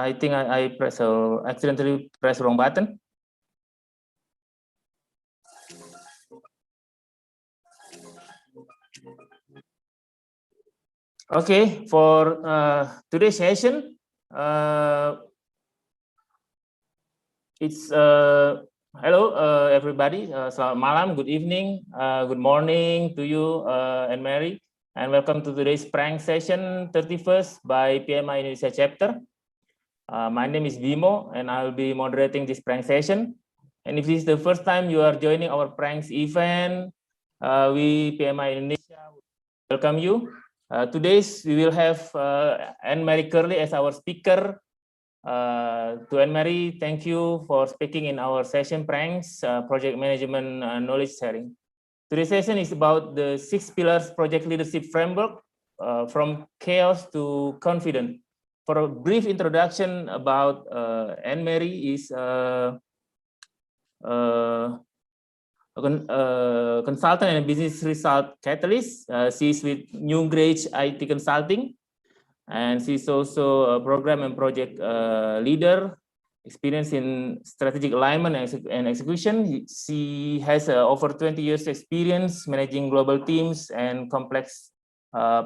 I think I accidentally pressed wrong button. Okay, for today's session, it's hello everybody. Selamat malam, good evening, good morning to you, Annmarie, and welcome to today's prank session 31st by PMI Indonesia chapter. My name is Bimo, and I'll be moderating this prank session. And if this is the first time you are joining our pranks event, we PMI Indonesia welcome you. Today we will have Annmarie Curley as our speaker. To Annmarie, thank you for speaking in our session pranks, project management knowledge sharing. Today's session is about the 6 pillars project leadership framework, from chaos to confident. For a brief introduction about Annmarie is consultant and business result catalyst. She's with New Grade IT Consulting, and she's also a program and project leader, experience in strategic alignment and execution. She has over 20 years experience managing global teams and complex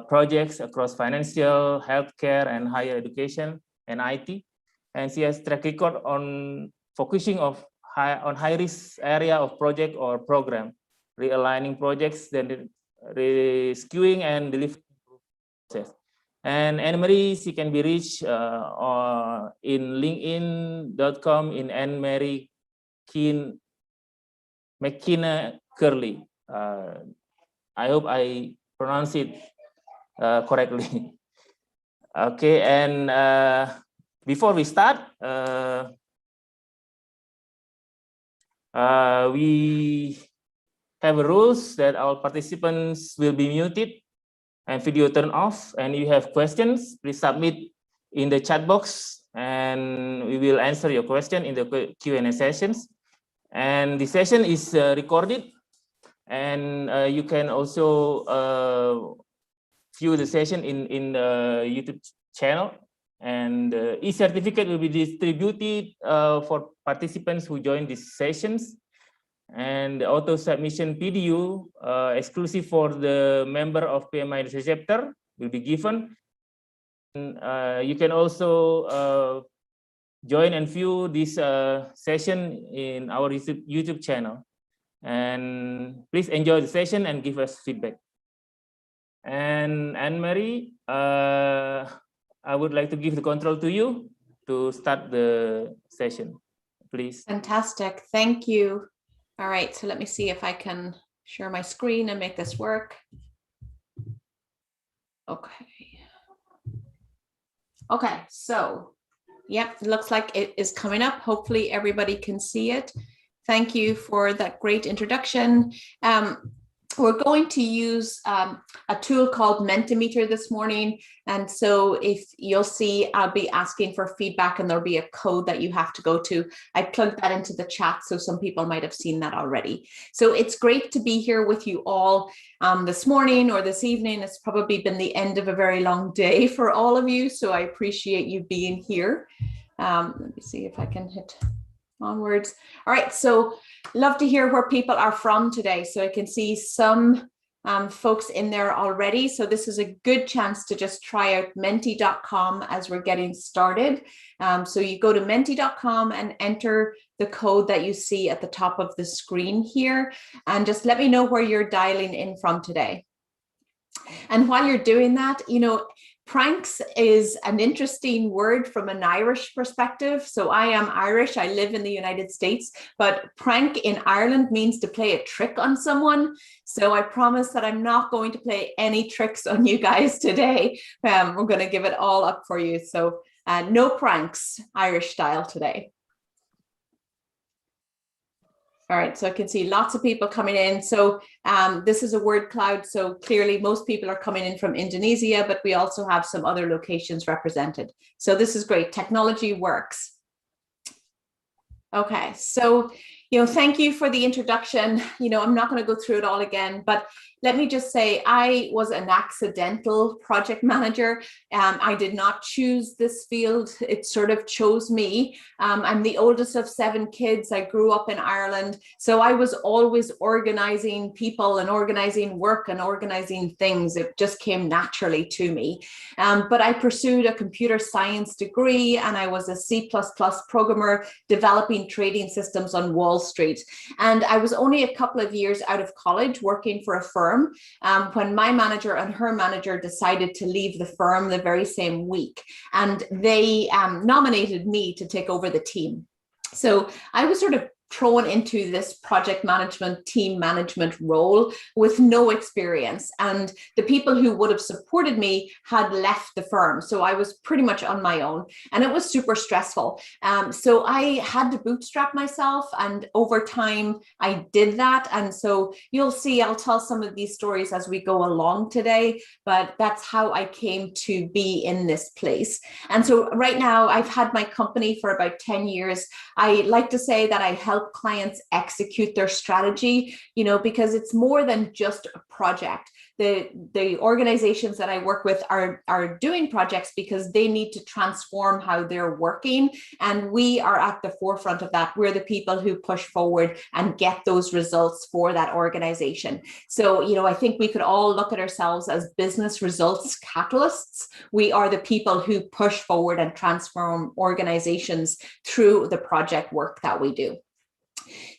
projects across financial, healthcare, and higher education and IT. And she has track record on focusing on high risk area of project or program, realigning projects, then rescuing and delivering process. And Annmarie, she can be reached in linkedin.com in Annmarie McKenna Curley. I hope I pronounce it correctly. Okay, and before we start, we have rules that our participants will be muted and video turned off. And if you have questions, please submit in the chat box, and we will answer your question in the Q&A sessions. And the session is recorded, and you can also view the session in the YouTube channel. And e-certificate will be distributed for participants who join these sessions. And the auto submission PDU exclusive for the member of PMI Indonesia chapter will be given. And, you can also join and view this session in our YouTube channel. And please enjoy the session and give us feedback. And Annmarie, I would like to give the control to you to start the session, please. Fantastic, thank you. All right, so let me see if I can share my screen and make this work. Okay. Okay, so, yep, it looks like it is coming up. Hopefully everybody can see it. Thank you for that great introduction. We're going to use a tool called Mentimeter this morning. And so if you'll see, I'll be asking for feedback, and there'll be a code that you have to go to. I plugged that into the chat, so some people might have seen that already. So it's great to be here with you all this morning or this evening. It's probably been the end of a very long day for all of you, so I appreciate you being here. Let me see if I can hit onwards. All right, so love to hear where people are from today. So I can see some folks in there already. So this is a good chance to just try out menti.com as we're getting started. So you go to menti.com and enter the code that you see at the top of the screen here, and just let me know where you're dialing in from today. And while you're doing that, you know, pranks is an interesting word from an Irish perspective. So I am Irish, I live in the United States, but prank in Ireland means to play a trick on someone. So I promise that I'm not going to play any tricks on you guys today. We're going to give it all up for you. So no pranks, Irish style today. All right, so I can see lots of people coming in. So this is a word cloud. So clearly most people are coming in from Indonesia, but we also have some other locations represented. So this is great. Technology works. Okay, so, you know, thank you for the introduction. You know, I'm not going to go through it all again, but let me just say, I was an accidental project manager. I did not choose this field. It sort of chose me. I'm the oldest of 7 kids. I grew up in Ireland. So I was always organizing people and organizing work and organizing things. It just came naturally to me. But I pursued a computer science degree, and I was a C++ programmer developing trading systems on Wall Street. And I was only a couple of years out of college working for a firm when my manager and her manager decided to leave the firm the very same week. And they nominated me to take over the team. So I was sort of thrown into this project management, team management role with no experience. And the people who would have supported me had left the firm. So I was pretty much on my own, and it was super stressful. So I had to bootstrap myself, and over time I did that. And so you'll see, I'll tell some of these stories as we go along today, but that's how I came to be in this place. And so right now I've had my company for about 10 years. I like to say that I help clients execute their strategy, because it's more than just a project. The organizations that I work with are doing projects because they need to transform how they're working. And we are at the forefront of that. We're the people who push forward and get those results for that organization. So, I think we could all look at ourselves as business results catalysts. We are the people who push forward and transform organizations through the project work that we do.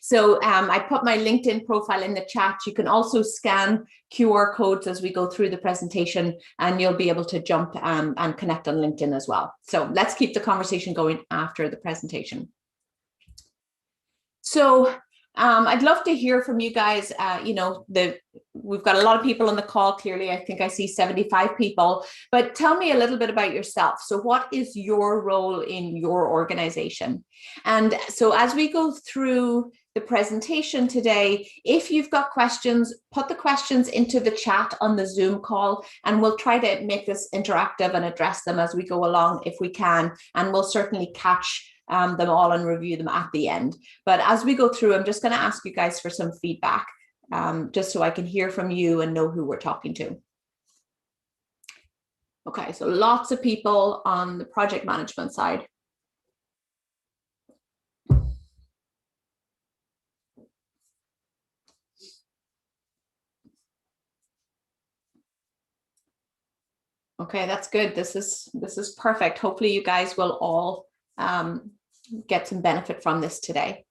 So I put my LinkedIn profile in the chat. You can also scan QR codes as we go through the presentation, and you'll be able to jump and connect on LinkedIn as well. So let's keep the conversation going after the presentation. So I'd love to hear from you guys. We've got a lot of people on the call. Clearly, I think I see 75 people, but tell me a little bit about yourself. So what is your role in your organization? And so as we go through the presentation today, if you've got questions, put the questions into the chat on the Zoom call, and we'll try to make this interactive and address them as we go along if we can. And we'll certainly catch them all and review them at the end. But as we go through, I'm just going to ask you guys for some feedback, just so I can hear from you and know who we're talking to. Okay, so lots of people on the project management side. Okay, that's good. This is perfect. Hopefully you guys will all get some benefit from this today.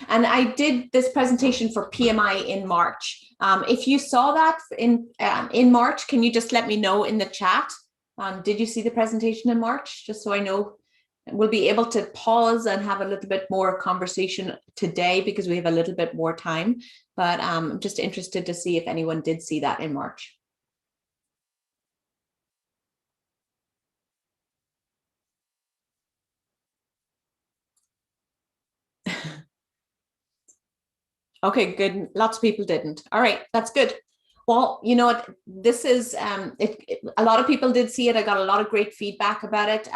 And I did this presentation for PMI in March. If you saw that in March, can you just let me know in the chat? Did you see the presentation in March? Just so I know, we'll be able to pause and have a little bit more conversation today because we have a little bit more time. But I'm just interested to see if anyone did see that in March. Okay, good. Lots of people didn't. All right, that's good. Well, you know what, this is, a lot of people did see it. I got a lot of great feedback about it.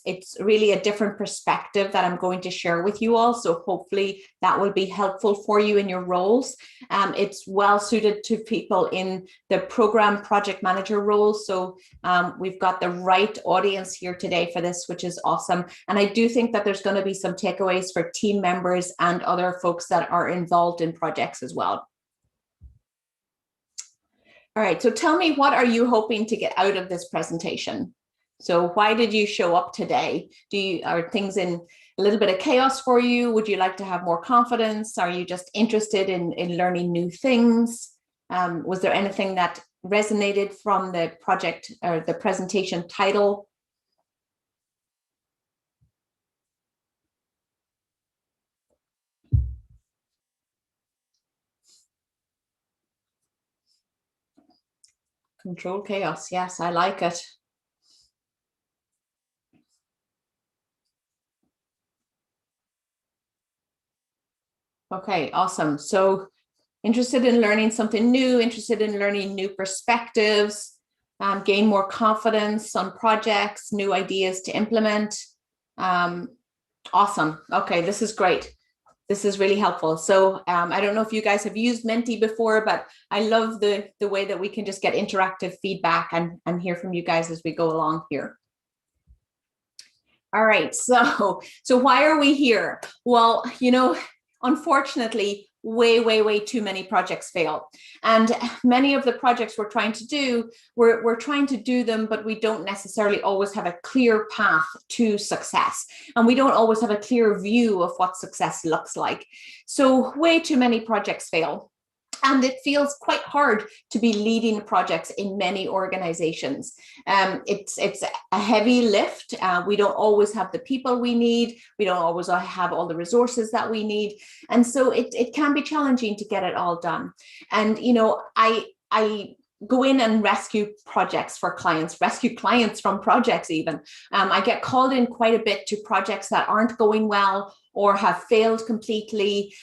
It's really a different perspective that I'm going to share with you all. So hopefully that will be helpful for you in your roles. It's well suited to people in the program project manager role. So we've got the right audience here today for this, which is awesome. And I do think that there's going to be some takeaways for team members and other folks that are involved in projects as well. All right, so tell me, what are you hoping to get out of this presentation? So why did you show up today? Are things in a little bit of chaos for you? Would you like to have more confidence? Are you just interested in learning new things? Was there anything that resonated from the project or the presentation title? Control chaos. Yes, I like it. Okay, awesome. So interested in learning something new, interested in learning new perspectives, gain more confidence on projects, new ideas to implement. Awesome. Okay, this is great. This is really helpful. So I don't know if you guys have used Menti before, but I love the way that we can just get interactive feedback and hear from you guys as we go along here. All right, so why are we here? Well, you know, unfortunately, way too many projects fail. And many of the projects we're trying to do, we're trying to do them, but we don't necessarily always have a clear path to success. And we don't always have a clear view of what success looks like. So way too many projects fail. And it feels quite hard to be leading projects in many organizations. It's a heavy lift. We don't always have the people we need. We don't always have all the resources that we need. And so it can be challenging to get it all done. And, you know, I go in and rescue projects for clients, rescue clients from projects even. I get called in quite a bit to projects that aren't going well or have failed completely.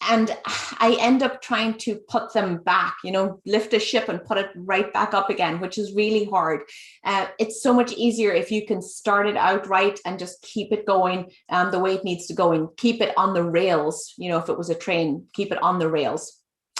And I end up trying to put them back, you know, lift a ship and put it right back up again, which is really hard. It's so much easier if you can start it out right and just keep it going the way it needs to go and keep it on the rails. You know, if it was a train, keep it on the rails.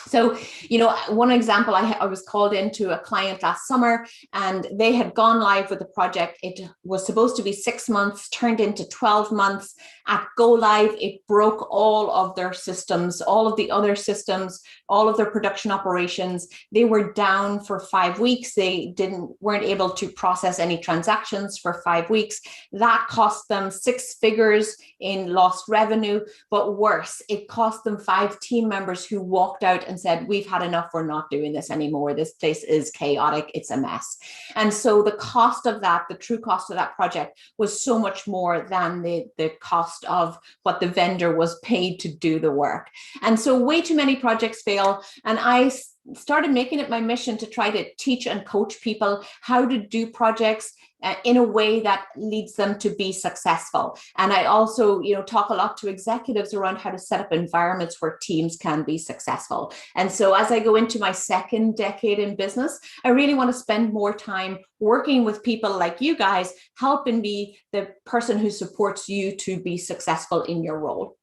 So, you know, one example, I was called into a client last summer and they had gone live with the project. It was supposed to be 6 months, turned into 12 months. At go live, it broke all of their systems, all of the other systems, all of their production operations. They were down for 5 weeks. They weren't able to process any transactions for 5 weeks. That cost them 6 figures in lost revenue, but worse, it cost them 5 team members who walked out and said, we've had enough, we're not doing this anymore. This place is chaotic, it's a mess. And so the cost of that, the true cost of that project was so much more than the cost of what the vendor was paid to do the work. And so way too many projects fail. And I started making it my mission to try to teach and coach people how to do projects in a way that leads them to be successful. And I also, you know, talk a lot to executives around how to set up environments where teams can be successful. And so as I go into my second decade in business, I really want to spend more time working with people like you guys, helping be the person who supports you to be successful in your role.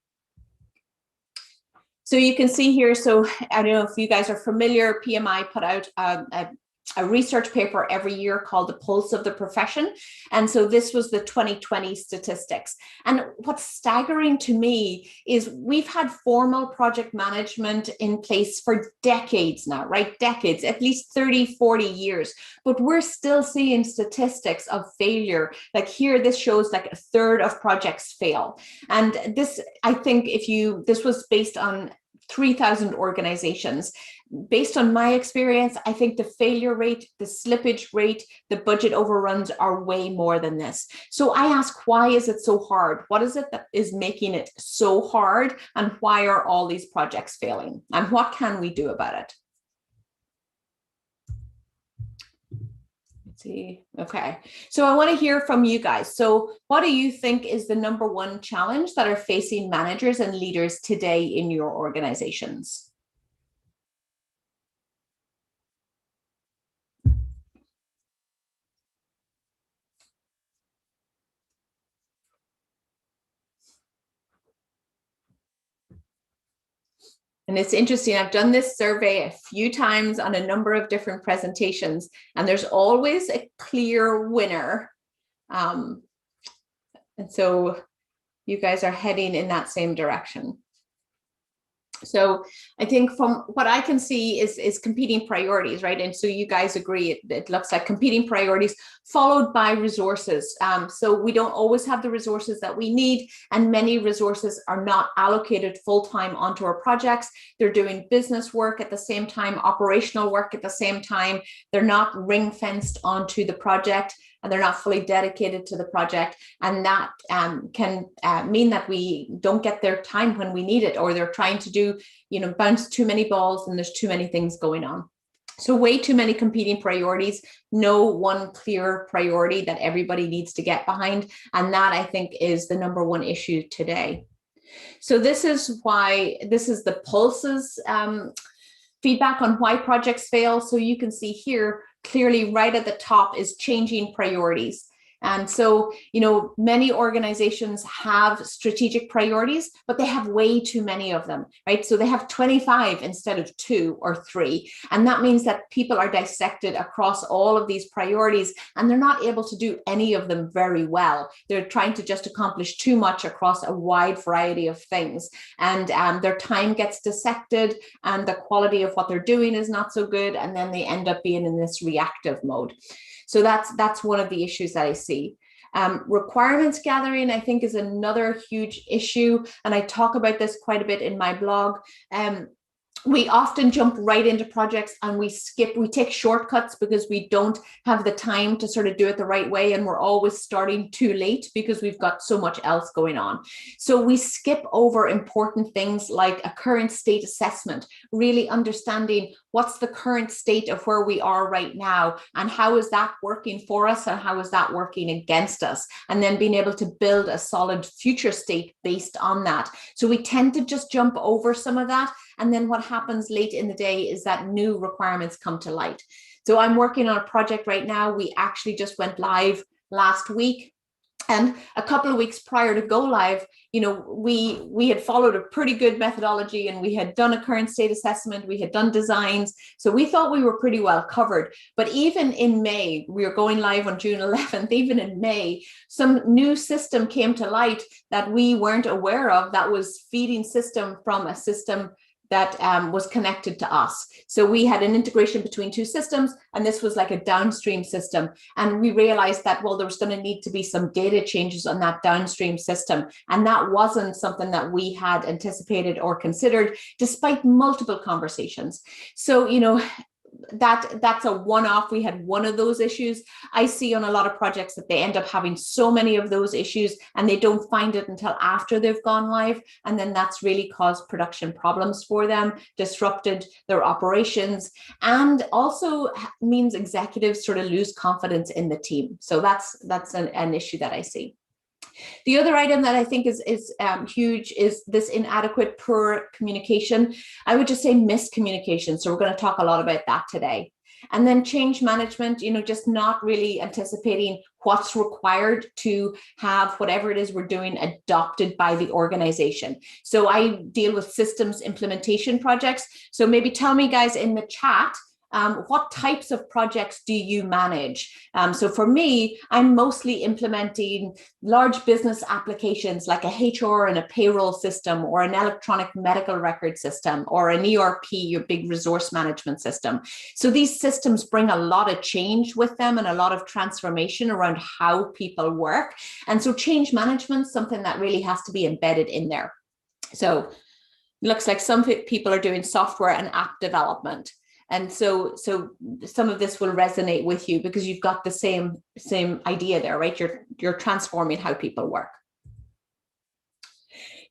So you can see here, so I don't know if you guys are familiar, PMI put out a research paper every year called The Pulse of the Profession. And so this was the 2020 statistics. And what's staggering to me is we've had formal project management in place for decades now, right? Decades, at least 30, 40 years. But we're still seeing statistics of failure. Like here, this shows like a third of projects fail. And this, I think this was based on 3,000 organizations. Based on my experience, I think the failure rate, the slippage rate, the budget overruns are way more than this. So I ask, why is it so hard? What is it that is making it so hard? And why are all these projects failing? And what can we do about it? See. Okay, so I want to hear from you guys. So what do you think is the #1 challenge that are facing managers and leaders today in your organizations? And it's interesting, I've done this survey a few times on a number of different presentations, and there's always a clear winner. And so you guys are heading in that same direction. So I think from what I can see is competing priorities, right? And so you guys agree, it looks like competing priorities followed by resources. So we don't always have the resources that we need, and many resources are not allocated full-time onto our projects. They're doing business work at the same time, operational work at the same time. They're not ring-fenced onto the project, and they're not fully dedicated to the project. And that can mean that we don't get their time when we need it, or they're trying to do, bounce too many balls and there's too many things going on. So way too many competing priorities, no one clear priority that everybody needs to get behind. And that, I think, is the #1 issue today. So this is the Pulse's feedback on why projects fail. So you can see here, clearly right at the top is changing priorities. And so, you know, many organizations have strategic priorities, but they have way too many of them, right? So they have 25 instead of 2 or 3. And that means that people are dissected across all of these priorities, and they're not able to do any of them very well. They're trying to just accomplish too much across a wide variety of things. And their time gets dissected, and the quality of what they're doing is not so good. And then they end up being in this reactive mode. So that's one of the issues that I see. Requirements gathering, I think, is another huge issue. And I talk about this quite a bit in my blog. We often jump right into projects and we take shortcuts because we don't have the time to sort of do it the right way. And we're always starting too late because we've got so much else going on. So we skip over important things like a current state assessment, really understanding what's the current state of where we are right now and how is that working for us and how is that working against us, and then being able to build a solid future state based on that. So we tend to just jump over some of that. And then what happens late in the day is that new requirements come to light. So I'm working on a project right now. We actually just went live last week. And a couple of weeks prior to go live, you know, we had followed a pretty good methodology, and we had done a current state assessment, we had done designs. So we thought we were pretty well covered. But even in May, we were going live on June 11th, even in May, some new system came to light that we weren't aware of that was feeding system from a system that was connected to us. So we had an integration between two systems, and this was like a downstream system. And we realized that, well, there was going to need to be some data changes on that downstream system. And that wasn't something that we had anticipated or considered, despite multiple conversations. So, you know, that's a one-off. We had one of those issues. I see on a lot of projects that they end up having so many of those issues and they don't find it until after they've gone live. And then that's really caused production problems for them, disrupted their operations, and also means executives sort of lose confidence in the team. So that's an issue that I see. The other item that I think is huge is this inadequate, poor communication. I would just say miscommunication. So we're going to talk a lot about that today. And then change management, you know, just not really anticipating what's required to have whatever it is we're doing adopted by the organization. So I deal with systems implementation projects. So maybe tell me, guys, in the chat, what types of projects do you manage? So for me, I'm mostly implementing large business applications like a HR and a payroll system, or an electronic medical record system, or an ERP, your big resource management system. So these systems bring a lot of change with them and a lot of transformation around how people work. And so change management is something that really has to be embedded in there. So it looks like some people are doing software and app development. And so some of this will resonate with you because you've got the same idea there, right? You're transforming how people work.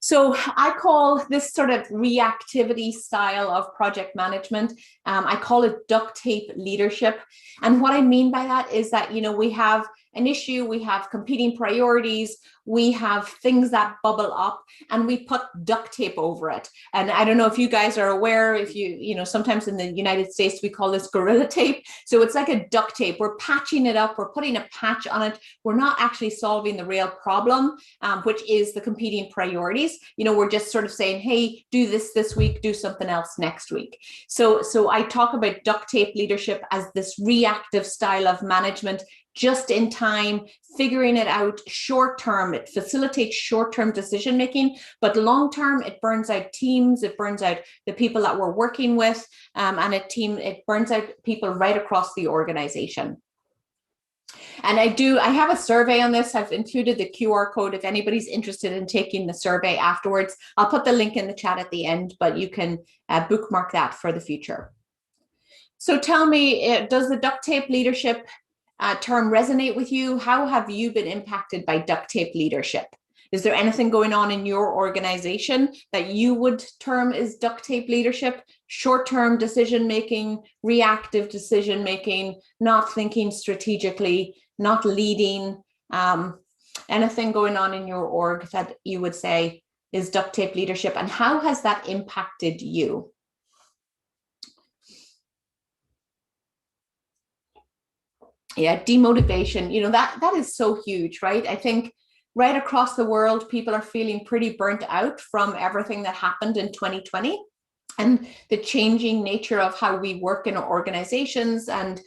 So I call this sort of reactivity style of project management, I call it duct tape leadership. And what I mean by that is that, you know, we have an issue, we have competing priorities, we have things that bubble up, and we put duct tape over it. And I don't know if you guys are aware, if you know, sometimes in the United States, we call this gorilla tape. So it's like a duct tape. We're patching it up. We're putting a patch on it. We're not actually solving the real problem, which is the competing priorities. You know, we're just sort of saying, hey, do this week, do something else next week. So I talk about duct tape leadership as this reactive style of management, just in time, figuring it out short term. It facilitates short-term decision making, but long term, it burns out teams, it burns out the people that we're working with, and it burns out people right across the organization. And I have a survey on this. I've included the QR code if anybody's interested in taking the survey afterwards. I'll put the link in the chat at the end, but you can bookmark that for the future. So tell me, does the duct tape leadership term resonate with you? How have you been impacted by duct tape leadership? Is there anything going on in your organization that you would term as duct tape leadership? Short-term decision-making, reactive decision-making, not thinking strategically, not leading, anything going on in your org that you would say is duct tape leadership, and how has that impacted you? Yeah, demotivation, you know, that is so huge, right? I think right across the world, people are feeling pretty burnt out from everything that happened in 2020 and the changing nature of how we work in our organizations. And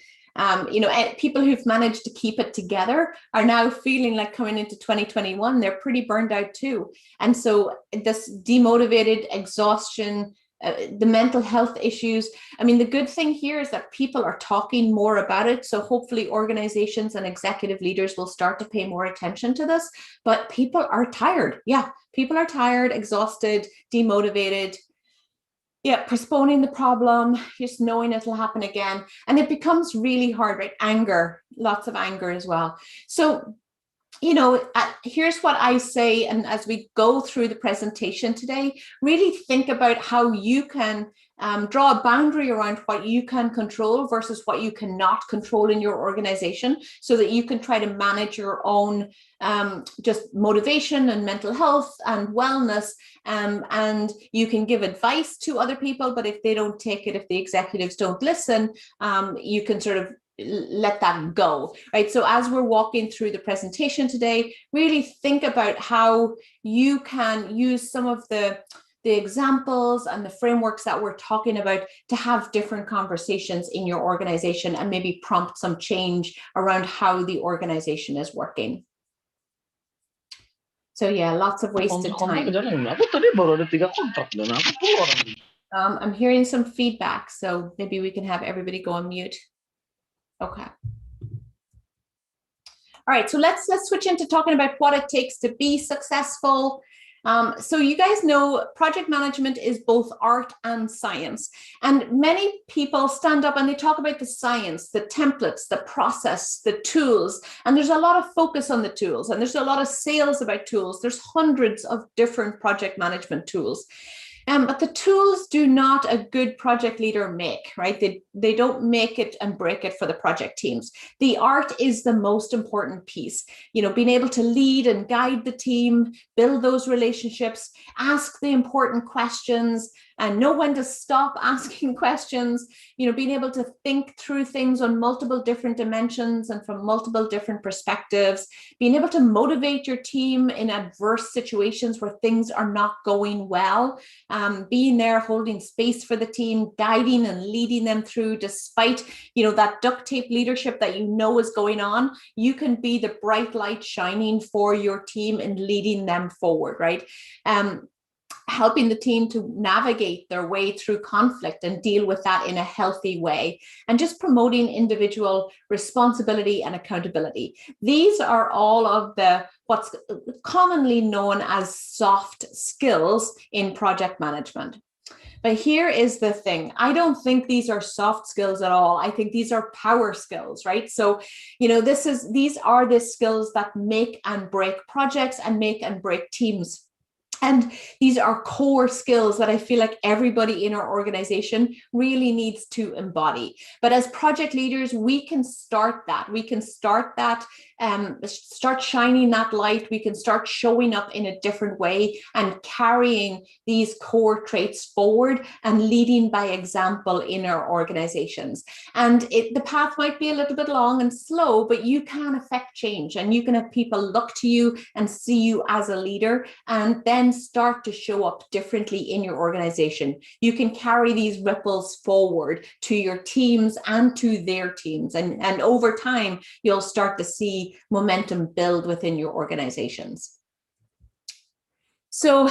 you know, people who've managed to keep it together are now feeling like coming into 2021, they're pretty burned out too. And so this demotivated exhaustion, the mental health issues. I mean, the good thing here is that people are talking more about it. So hopefully organizations and executive leaders will start to pay more attention to this, but people are tired. Yeah, people are tired, exhausted, demotivated. Yeah, postponing the problem, just knowing it'll happen again. And it becomes really hard, right? Anger, lots of anger as well. So, you know, here's what I say. And as we go through the presentation today, really think about how you can draw a boundary around what you can control versus what you cannot control in your organization, so that you can try to manage your own just motivation and mental health and wellness. And you can give advice to other people, but if they don't take it, if the executives don't listen, you can sort of let that go, right? So as we're walking through the presentation today, really think about how you can use some of the examples and the frameworks that we're talking about to have different conversations in your organization and maybe prompt some change around how the organization is working. So yeah, lots of wasted time. I'm hearing some feedback, so maybe we can have everybody go on mute. Okay. All right, so let's switch into talking about what it takes to be successful. So you guys know project management is both art and science. And many people stand up and they talk about the science, the templates, the process, the tools. And there's a lot of focus on the tools, and there's a lot of sales about tools. There's hundreds of different project management tools. But the tools do not a good project leader make, right? They don't make it and break it for the project teams. The art is the most important piece. You know, being able to lead and guide the team, build those relationships, ask the important questions, and know when to stop asking questions, you know, being able to think through things on multiple different dimensions and from multiple different perspectives, being able to motivate your team in adverse situations where things are not going well, being there, holding space for the team, guiding and leading them through despite, you know, that duct tape leadership that you know is going on. You can be the bright light shining for your team and leading them forward, right? Helping the team to navigate their way through conflict and deal with that in a healthy way, and just promoting individual responsibility and accountability. These are all of the what's commonly known as soft skills in project management. But here is the thing. I don't think these are soft skills at all. I think these are power skills, right? So, you know, these are the skills that make and break projects and make and break teams. And these are core skills that I feel like everybody in our organization really needs to embody. But as project leaders, we can start that. We can start shining that light. We can start showing up in a different way and carrying these core traits forward and leading by example in our organizations. And the path might be a little bit long and slow, but you can affect change, and you can have people look to you and see you as a leader, and then start to show up differently in your organization. You can carry these ripples forward to your teams and to their teams. And over time, you'll start to see momentum build within your organizations. So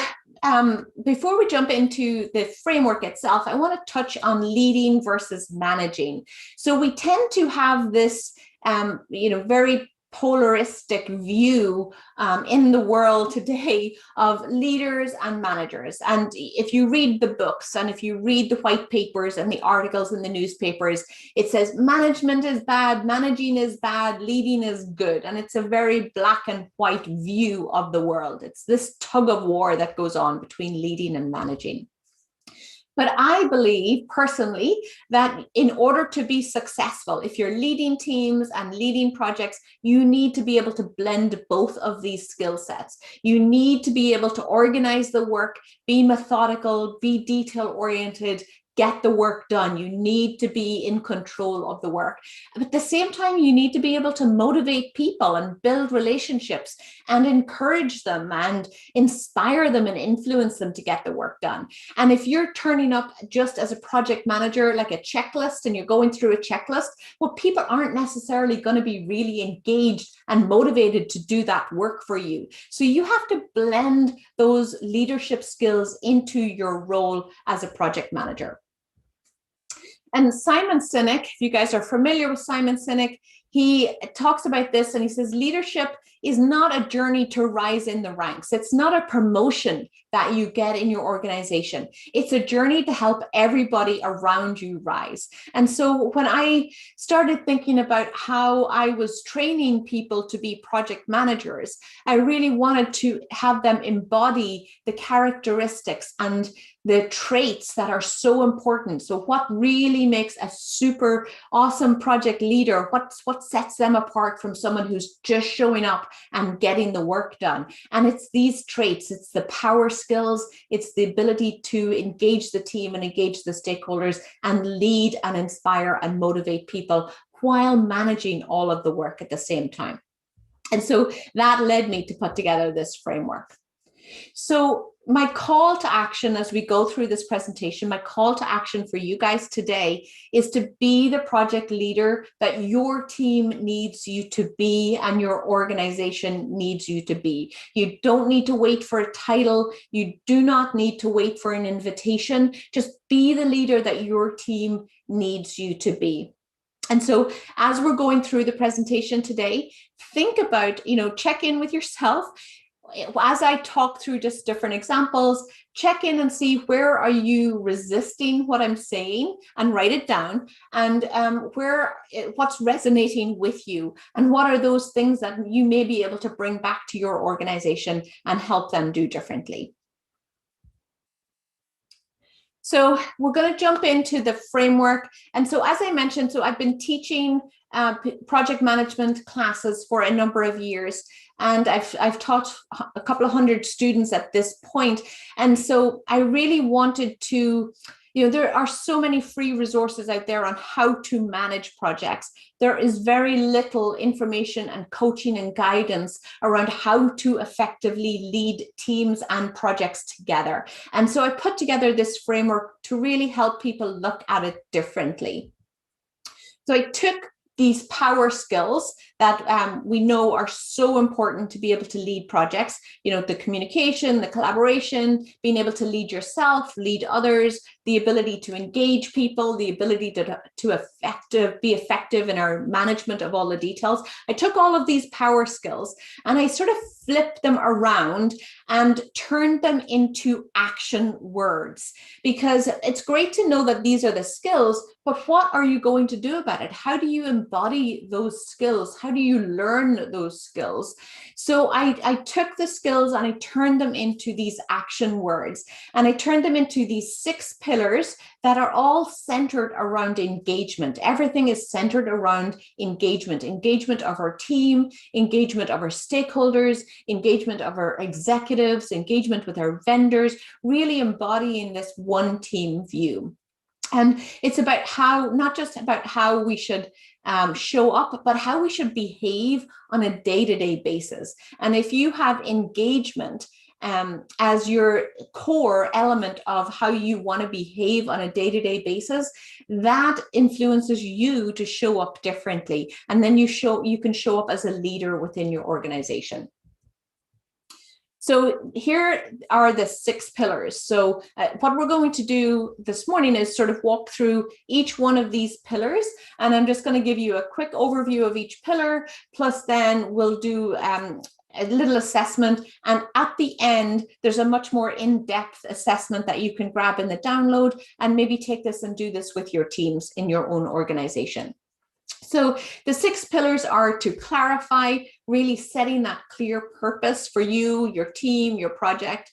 before we jump into the framework itself, I want to touch on leading versus managing. So we tend to have this, very polaristic view in the world today of leaders and managers. And if you read the books and if you read the white papers and the articles in the newspapers, it says management is bad, managing is bad, leading is good. And it's a very black and white view of the world. It's this tug of war that goes on between leading and managing. But I believe personally that in order to be successful, if you're leading teams and leading projects, you need to be able to blend both of these skill sets. You need to be able to organize the work, be methodical, be detail oriented, get the work done. You need to be in control of the work. But at the same time, you need to be able to motivate people and build relationships and encourage them and inspire them and influence them to get the work done. And if you're turning up just as a project manager, like a checklist, and you're going through a checklist, well, people aren't necessarily going to be really engaged and motivated to do that work for you. So you have to blend those leadership skills into your role as a project manager. And Simon Sinek, if you guys are familiar with Simon Sinek, he talks about this and he says, leadership is not a journey to rise in the ranks. It's not a promotion that you get in your organization. It's a journey to help everybody around you rise. And so when I started thinking about how I was training people to be project managers, I really wanted to have them embody the characteristics and the traits that are so important. So what really makes a super awesome project leader? What sets them apart from someone who's just showing up and getting the work done? And it's these traits. It's the power skills. It's the ability to engage the team and engage the stakeholders and lead and inspire and motivate people while managing all of the work at the same time. And so that led me to put together this framework. So my call to action as we go through this presentation, my call to action for you guys today is to be the project leader that your team needs you to be and your organization needs you to be. You don't need to wait for a title. You do not need to wait for an invitation. Just be the leader that your team needs you to be. And so as we're going through the presentation today, think about, check in with yourself. As I talk through just different examples, check in and see where are you resisting what I'm saying and write it down, and what's resonating with you, and what are those things that you may be able to bring back to your organization and help them do differently. So we're going to jump into the framework. And so as I mentioned, so I've been teaching project management classes for a number of years, and I've taught a couple of hundred students at this point. And so I really wanted to, there are so many free resources out there on how to manage projects. There is very little information and coaching and guidance around how to effectively lead teams and projects together. And so I put together this framework to really help people look at it differently. So I took these power skills that we know are so important to be able to lead projects, the communication, the collaboration, being able to lead yourself, lead others, the ability to engage people, the ability to be effective in our management of all the details. I took all of these power skills and I sort of flipped them around and turned them into action words, because it's great to know that these are the skills, but what are you going to do about it? How do you embody those skills? How do you learn those skills? So I took the skills and I turned them into these action words, and I turned them into these 6 pillars that are all centered around engagement. Everything is centered around engagement of our team, engagement of our stakeholders, engagement of our executives, engagement with our vendors, really embodying this one team view. And it's about how, not just about how we should show up, but how we should behave on a day-to-day basis. And if you have engagement as your core element of how you want to behave on a day-to-day basis, that influences you to show up differently. And then you can show up as a leader within your organization. So here are the 6 pillars. So what we're going to do this morning is sort of walk through each one of these pillars. And I'm just going to give you a quick overview of each pillar, plus then we'll do a little assessment. And at the end, there's a much more in-depth assessment that you can grab in the download and maybe take this and do this with your teams in your own organization. So the 6 pillars are to clarify, really setting that clear purpose for you, your team, your project.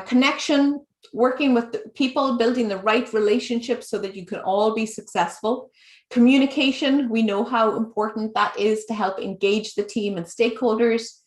Connection, working with people, building the right relationships so that you can all be successful. Communication, we know how important that is to help engage the team and stakeholders.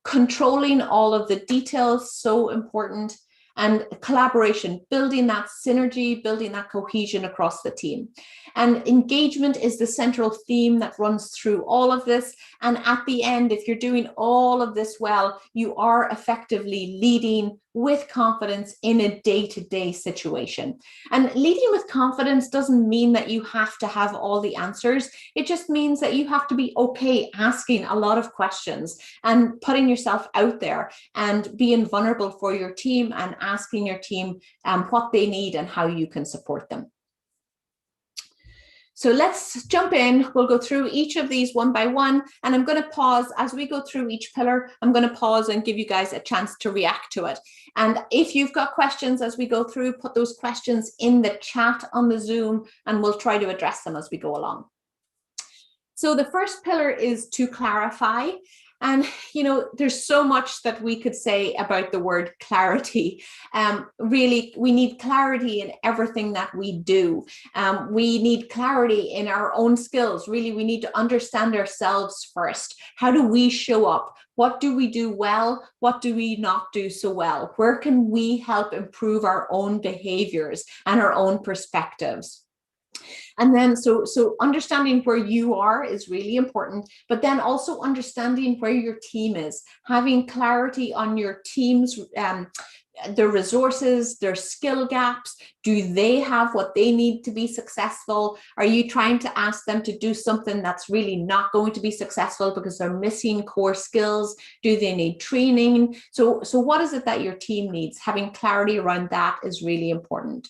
Controlling all of the details, so important. and collaboration, building that synergy, building that cohesion across the team. And engagement is the central theme that runs through all of this. And at the end, if you're doing all of this well, you are effectively leading with confidence in a day-to-day situation. And leading with confidence doesn't mean that you have to have all the answers. It just means that you have to be okay asking a lot of questions and putting yourself out there and being vulnerable for your team and asking your team what they need and how you can support them. So let's jump in. We'll go through each of these one by one, and I'm going to pause as we go through each pillar. I'm going to pause and give you guys a chance to react to it. And if you've got questions as we go through, put those questions in the chat on the Zoom, and we'll try to address them as we go along. So the first pillar is to clarify. And, you know, there's so much that we could say about the word clarity. Really, we need clarity in everything that we do. We need clarity in our own skills. Really, we need to understand ourselves first. How do we show up? What do we do well? What do we not do so well? Where can we help improve our own behaviors and our own perspectives? And then so understanding where you are is really important, but then also understanding where your team is, having clarity on your team's their resources, their skill gaps. Do they have what they need to be successful? Are you trying to ask them to do something that's really not going to be successful because they're missing core skills? Do they need training? So what is it that your team needs? Having clarity around that is really important.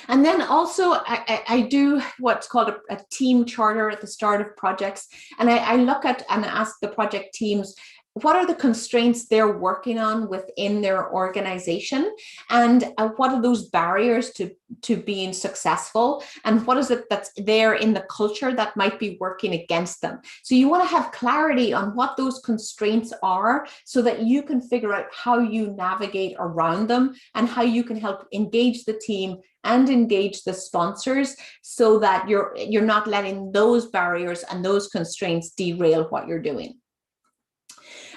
And then also I do what's called a team charter at the start of projects. And I look at and ask the project teams, what are the constraints they're working on within their organization? And what are those barriers to being successful? And what is it that's there in the culture that might be working against them? So you want to have clarity on what those constraints are so that you can figure out how you navigate around them and how you can help engage the team and engage the sponsors so that you're not letting those barriers and those constraints derail what you're doing.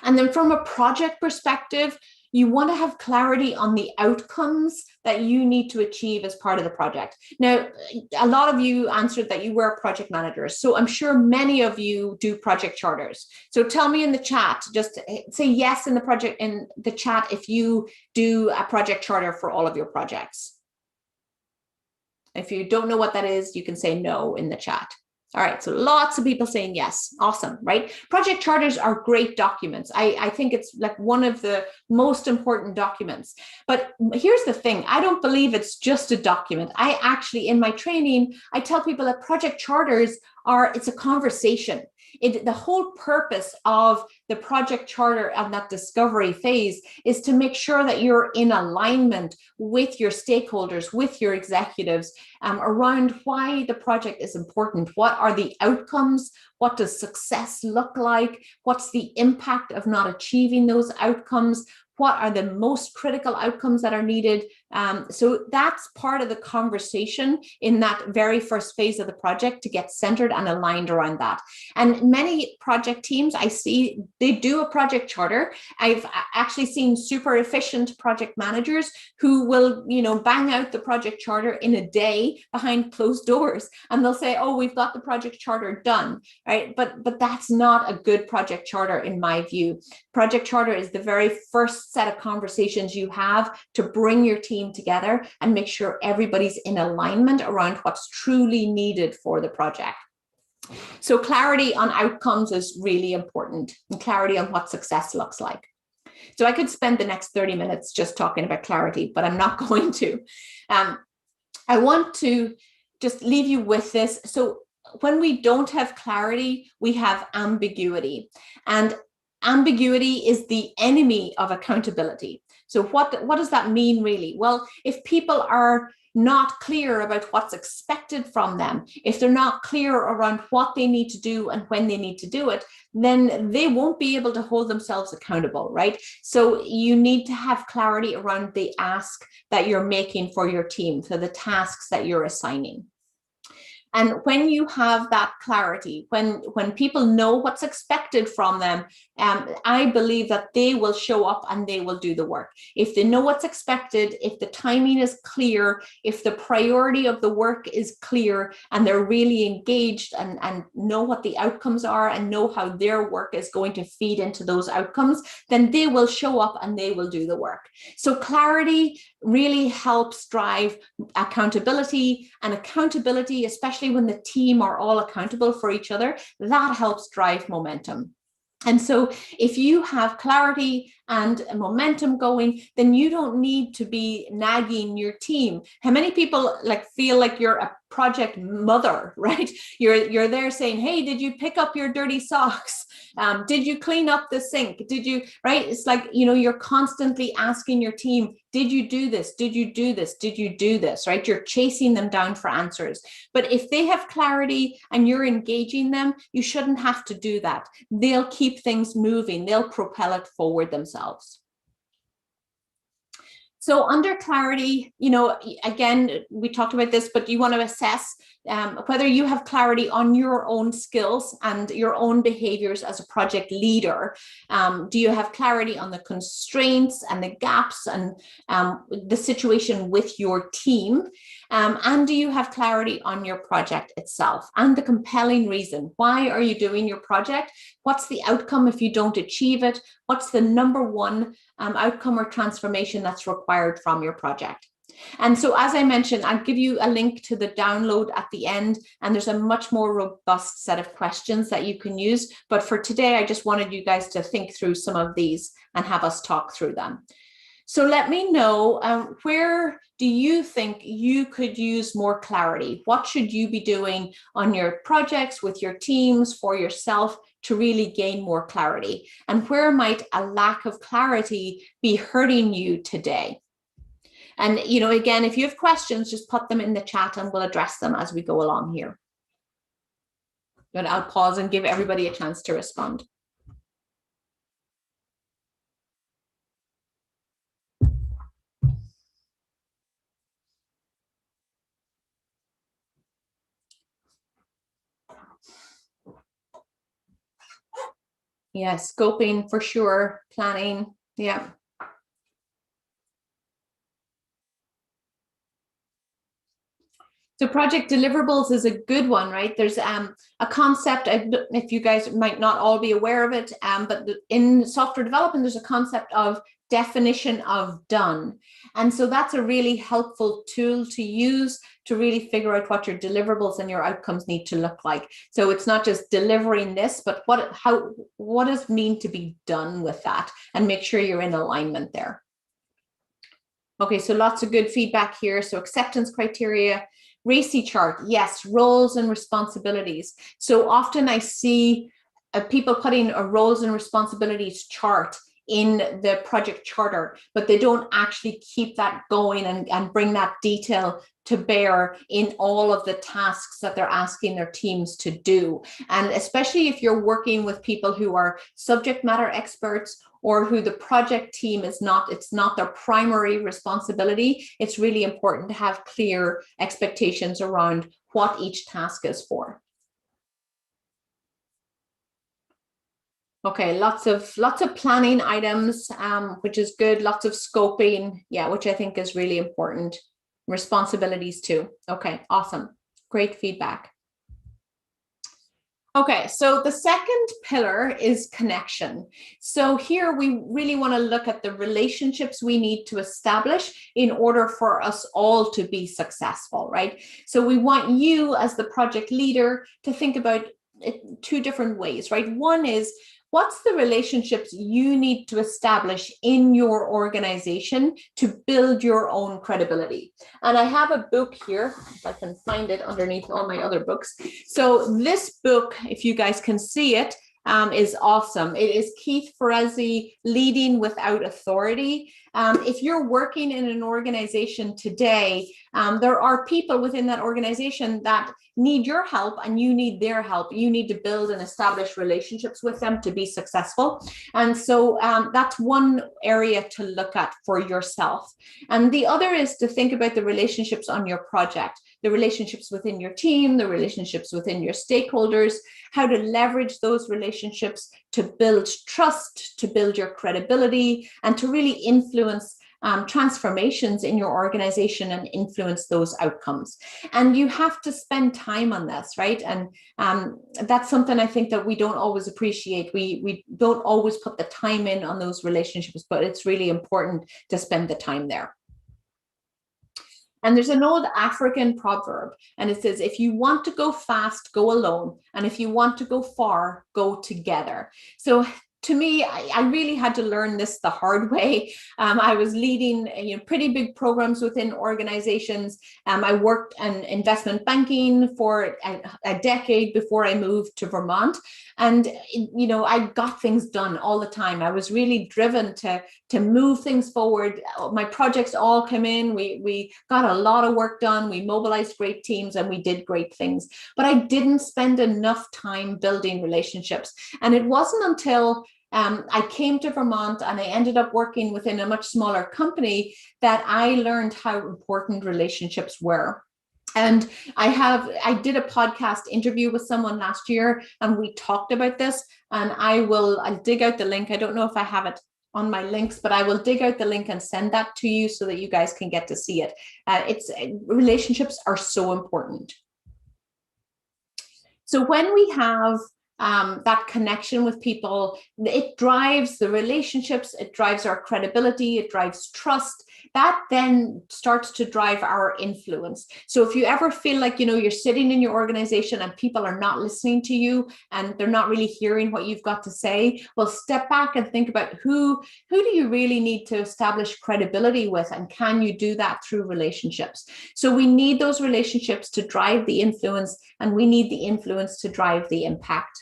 And then from a project perspective, you want to have clarity on the outcomes that you need to achieve as part of the project. Now, a lot of you answered that you were project managers, so I'm sure many of you do project charters. So tell me in the chat, just say yes in the chat if you do a project charter for all of your projects. If you don't know what that is, you can say no in the chat. All right, so lots of people saying yes. Awesome, right? Project charters are great documents. I think it's like one of the most important documents. But here's the thing, I don't believe it's just a document. I actually, in my training, I tell people that project charters it's a conversation. The whole purpose of the project charter and that discovery phase is to make sure that you're in alignment with your stakeholders, with your executives, around why the project is important. What are the outcomes? What does success look like? What's the impact of not achieving those outcomes? What are the most critical outcomes that are needed? So that's part of the conversation in that very first phase of the project to get centered and aligned around that. And many project teams I see, they do a project charter. I've actually seen super efficient project managers who will, bang out the project charter in a day behind closed doors. And they'll say, oh, we've got the project charter done, right? But that's not a good project charter in my view. Project charter is the very first set of conversations you have to bring your team together and make sure everybody's in alignment around what's truly needed for the project. So clarity on outcomes is really important, and clarity on what success looks like. So I could spend the next 30 minutes just talking about clarity, but I'm not going to. I want to just leave you with this. So when we don't have clarity, we have ambiguity, and ambiguity is the enemy of accountability. So what does that mean really? Well, if people are not clear about what's expected from them, if they're not clear around what they need to do and when they need to do it, then they won't be able to hold themselves accountable, right? So you need to have clarity around the ask that you're making for your team, for the tasks that you're assigning. And when you have that clarity, when people know what's expected from them, I believe that they will show up and they will do the work. If they know what's expected, if the timing is clear, if the priority of the work is clear, and they're really engaged and know what the outcomes are and know how their work is going to feed into those outcomes, then they will show up and they will do the work. So clarity really helps drive accountability, and accountability, especially when the team are all accountable for each other, that helps drive momentum. And so if you have clarity and momentum going, then you don't need to be nagging your team. How many people feel like you're a project mother, right? You're there saying, hey, did you pick up your dirty socks? Did you clean up the sink? Did you, right? It's like, you're constantly asking your team, did you do this? Did you do this? Did you do this? Right? You're chasing them down for answers. But if they have clarity and you're engaging them, you shouldn't have to do that. They'll keep things moving. They'll propel it forward themselves. So under clarity, again, we talked about this, but you want to assess whether you have clarity on your own skills and your own behaviors as a project leader. Do you have clarity on the constraints and the gaps and the situation with your team? And do you have clarity on your project itself and the compelling reason? Why are you doing your project? What's the outcome if you don't achieve it? What's the number one outcome or transformation that's required from your project? And so, as I mentioned, I'll give you a link to the download at the end, and there's a much more robust set of questions that you can use. But for today, I just wanted you guys to think through some of these and have us talk through them. So let me know, where do you think you could use more clarity? What should you be doing on your projects, with your teams, for yourself, to really gain more clarity? And where might a lack of clarity be hurting you today? And, again, if you have questions, just put them in the chat and we'll address them as we go along here. But I'll pause and give everybody a chance to respond. Yeah, scoping for sure, planning, yeah. So project deliverables is a good one, right? There's a concept, if you guys might not all be aware of it, but in software development, there's a concept of definition of done. And so that's a really helpful tool to use to really figure out what your deliverables and your outcomes need to look like. So it's not just delivering this, but what does it mean to be done with that, and make sure you're in alignment there. Okay, so lots of good feedback here. So acceptance criteria, RACI chart, yes, roles and responsibilities. So often I see people putting a roles and responsibilities chart in the project charter, but they don't actually keep that going and bring that detail to bear in all of the tasks that they're asking their teams to do. And especially if you're working with people who are subject matter experts, or who the project team is not, it's not their primary responsibility, it's really important to have clear expectations around what each task is for. Okay, lots of planning items, which is good. Lots of scoping, yeah, which I think is really important. Responsibilities too. Okay, awesome. Great feedback. Okay, so the second pillar is connection. So here we really want to look at the relationships we need to establish in order for us all to be successful, right? So we want you as the project leader to think about it two different ways, right? One is, what's the relationships you need to establish in your organization to build your own credibility? And I have a book here, if I can find it underneath all my other books. So this book, if you guys can see it, is awesome. It is Keith Ferrazzi, Leading Without Authority. If you're working in an organization today, there are people within that organization that need your help and you need their help. You need to build and establish relationships with them to be successful. And so that's one area to look at for yourself. And the other is to think about the relationships on your project. the relationships within your team, the relationships within your stakeholders, how to leverage those relationships to build trust, to build your credibility, and to really influence transformations in your organization and influence those outcomes. And you have to spend time on this, right? And that's something I think that we don't always appreciate. We don't always put the time in on those relationships, but it's really important to spend the time there. And there's an old African proverb, and it says, if you want to go fast, go alone. And if you want to go far, go together. So to me, I really had to learn this the hard way. I was leading pretty big programs within organizations. I worked in investment banking for a decade before I moved to Vermont. And, I got things done all the time. I was really driven to move things forward. My projects all came in. We got a lot of work done. We mobilized great teams and we did great things. But I didn't spend enough time building relationships. And it wasn't until I came to Vermont and I ended up working within a much smaller company that I learned how important relationships were. And I did a podcast interview with someone last year and we talked about this, and I'll dig out the link. I don't know if I have it on my links, but I will dig out the link and send that to you so that you guys can get to see it. Relationships are so important. So when we have that connection with people, it drives the relationships, it drives our credibility, it drives trust. That then starts to drive our influence. So if you ever feel like, you're sitting in your organization and people are not listening to you and they're not really hearing what you've got to say, well, step back and think about who do you really need to establish credibility with, and can you do that through relationships? So we need those relationships to drive the influence, and we need the influence to drive the impact.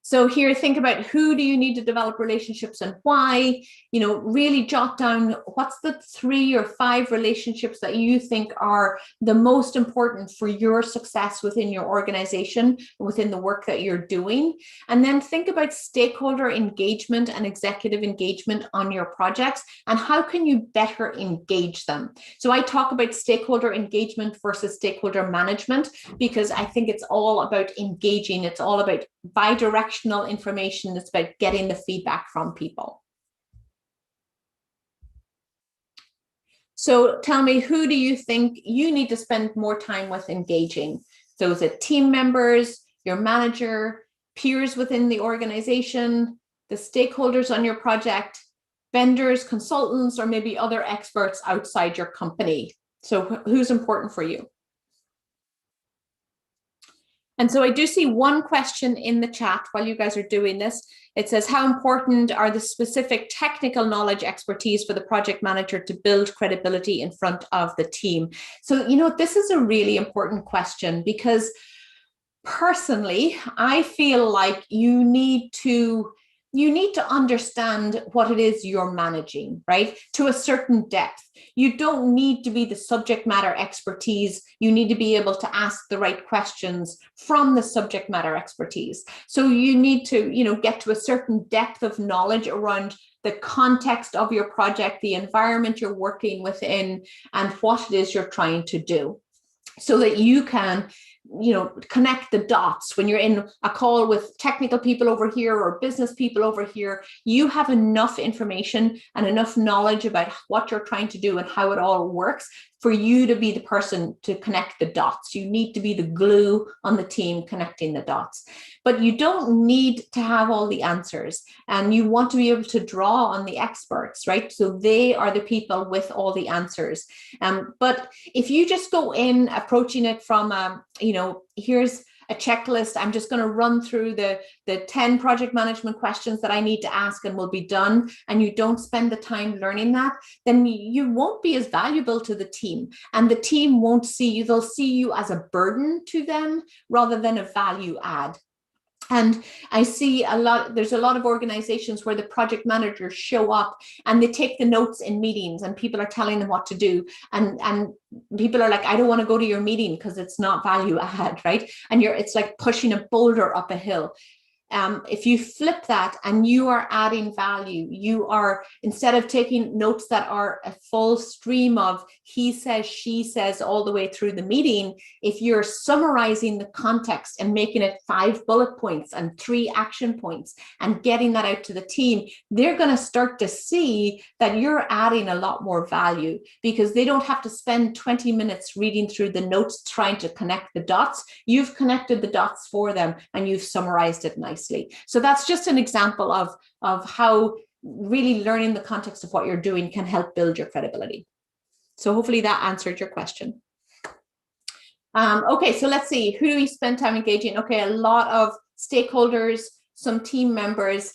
So here, think about who do you need to develop relationships and why. Really jot down what's the 3 or 5 relationships that you think are the most important for your success within your organization, within the work that you're doing. And then think about stakeholder engagement and executive engagement on your projects, and how can you better engage them. So I talk about stakeholder engagement versus stakeholder management, because I think it's all about engaging. It's all about bi-directional information. It's about getting the feedback from people. So tell me, who do you think you need to spend more time with engaging? So is it team members, your manager, peers within the organization, the stakeholders on your project, vendors, consultants, or maybe other experts outside your company? So who's important for you? And so I do see one question in the chat while you guys are doing this. It says, how important are the specific technical knowledge expertise for the project manager to build credibility in front of the team? So, this is a really important question, because personally, I feel like you need to understand what it is you're managing, right? To a certain depth. You don't need to be the subject matter expertise. You need to be able to ask the right questions from the subject matter expertise. So you need to, get to a certain depth of knowledge around the context of your project, the environment you're working within, and what it is you're trying to do, so that you can connect the dots. When you're in a call with technical people over here or business people over here, you have enough information and enough knowledge about what you're trying to do and how it all works for you to be the person to connect the dots. You need to be the glue on the team connecting the dots. But you don't need to have all the answers, and you want to be able to draw on the experts, right? So they are the people with all the answers. But if you just go in approaching it from, here's a checklist, I'm just going to run through the 10 project management questions that I need to ask and we'll be done, and you don't spend the time learning that, then you won't be as valuable to the team, and the team won't see you. They'll see you as a burden to them rather than a value add. And I see there's a lot of organizations where the project managers show up and they take the notes in meetings and people are telling them what to do. And people are like, I don't want to go to your meeting because it's not value add, right? And it's like pushing a boulder up a hill. if you flip that and you are adding value, you are, instead of taking notes that are a full stream of he says, she says all the way through the meeting, if you're summarizing the context and making it 5 bullet points and 3 action points and getting that out to the team, they're going to start to see that you're adding a lot more value, because they don't have to spend 20 minutes reading through the notes trying to connect the dots. You've connected the dots for them and you've summarized it nicely. So that's just an example of how really learning the context of what you're doing can help build your credibility. So hopefully that answered your question. Okay, so let's see, who do we spend time engaging? Okay, a lot of stakeholders, some team members.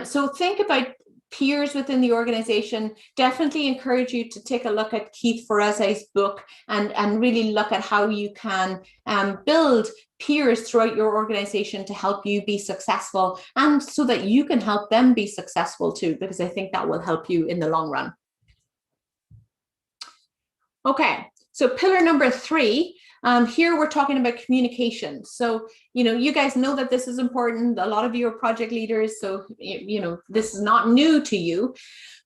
So think about peers within the organization. Definitely encourage you to take a look at Keith Ferrazzi's book and really look at how you can build peers throughout your organization to help you be successful, and so that you can help them be successful too, because I think that will help you in the long run. Okay, so pillar number 3, here we're talking about communication. So, you guys know that this is important. A lot of you are project leaders, so, this is not new to you.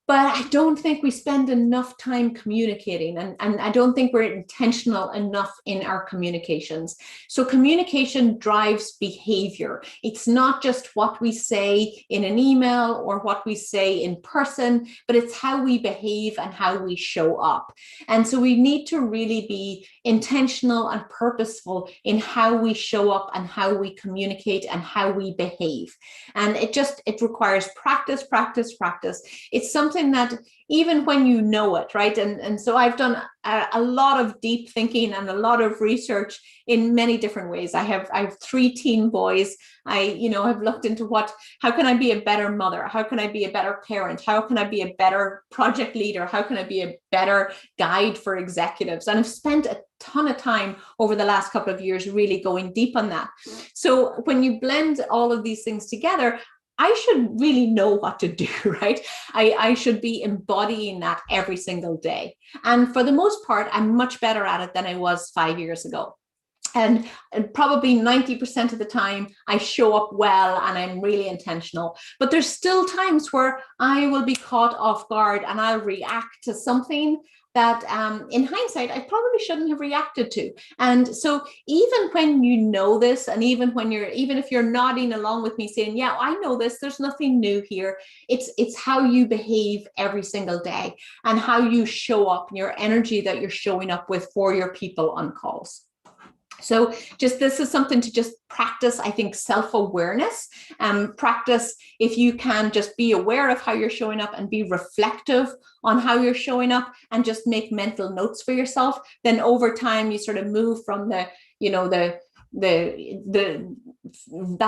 But I don't think we spend enough time communicating, and I don't think we're intentional enough in our communications. So communication drives behavior. It's not just what we say in an email or what we say in person, but it's how we behave and how we show up. And so we need to really be intentional and purposeful in how we show up and how we communicate and how we behave. And it requires practice, practice, practice. It's something that even when you know it, right? And so I've done a lot of deep thinking and a lot of research in many different ways. I have 3 teen boys. I have looked into how can I be a better mother? How can I be a better parent? How can I be a better project leader? How can I be a better guide for executives? And I've spent a ton of time over the last couple of years really going deep on that. So when you blend all of these things together, I should really know what to do, right? I should be embodying that every single day. And for the most part, I'm much better at it than I was 5 years ago. And probably 90% of the time I show up well and I'm really intentional. But there's still times where I will be caught off guard and I'll react to something that in hindsight, I probably shouldn't have reacted to. And so even when you know this, and even if you're nodding along with me saying, yeah, I know this, there's nothing new here. It's how you behave every single day and how you show up and your energy that you're showing up with for your people on calls. So this is something to just practice, I think, self-awareness. Practice, if you can, just be aware of how you're showing up and be reflective on how you're showing up and just make mental notes for yourself. Then over time, you sort of move from that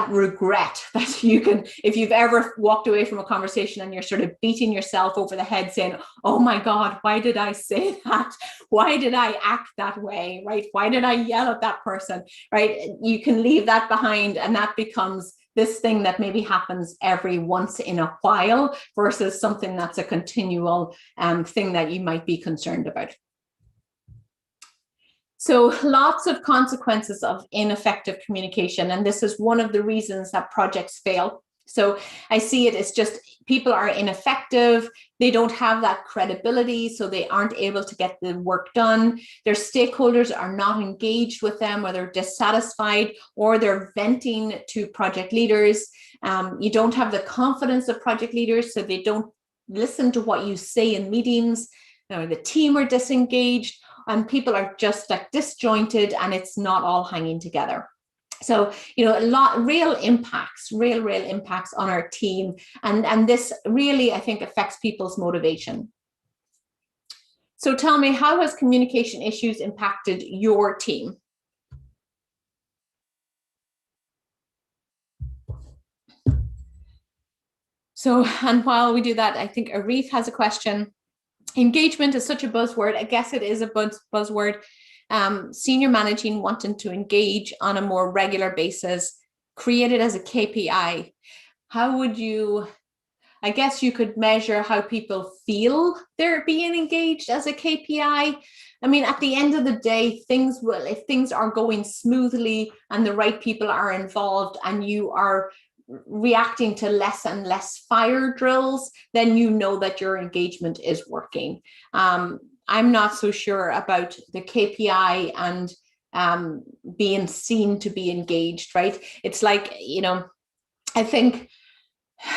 regret that you can, if you've ever walked away from a conversation and you're sort of beating yourself over the head saying, oh my God, why did I say that? Why did I act that way, right? Why did I yell at that person, right? You can leave that behind, and that becomes this thing that maybe happens every once in a while versus something that's a continual thing that you might be concerned about. So lots of consequences of ineffective communication. And this is one of the reasons that projects fail. So I see it as just people are ineffective. They don't have that credibility, so they aren't able to get the work done. Their stakeholders are not engaged with them, or they're dissatisfied, or they're venting to project leaders. You don't have the confidence of project leaders, so they don't listen to what you say in meetings. The team are disengaged, and people are just like disjointed, and it's not all hanging together. So, real impacts on our team. And this really, I think, affects people's motivation. So tell me, how has communication issues impacted your team? So, and while we do that, I think Arif has a question. Engagement is such a buzzword. I guess it is a buzzword. Senior managing wanting to engage on a more regular basis, create it as a KPI. How would you, I guess you could measure how people feel they're being engaged as a KPI. I mean, at the end of the day, if things are going smoothly and the right people are involved and you are reacting to less and less fire drills, then you know that your engagement is working. I'm not so sure about the KPI and being seen to be engaged, right? It's like, you know, I think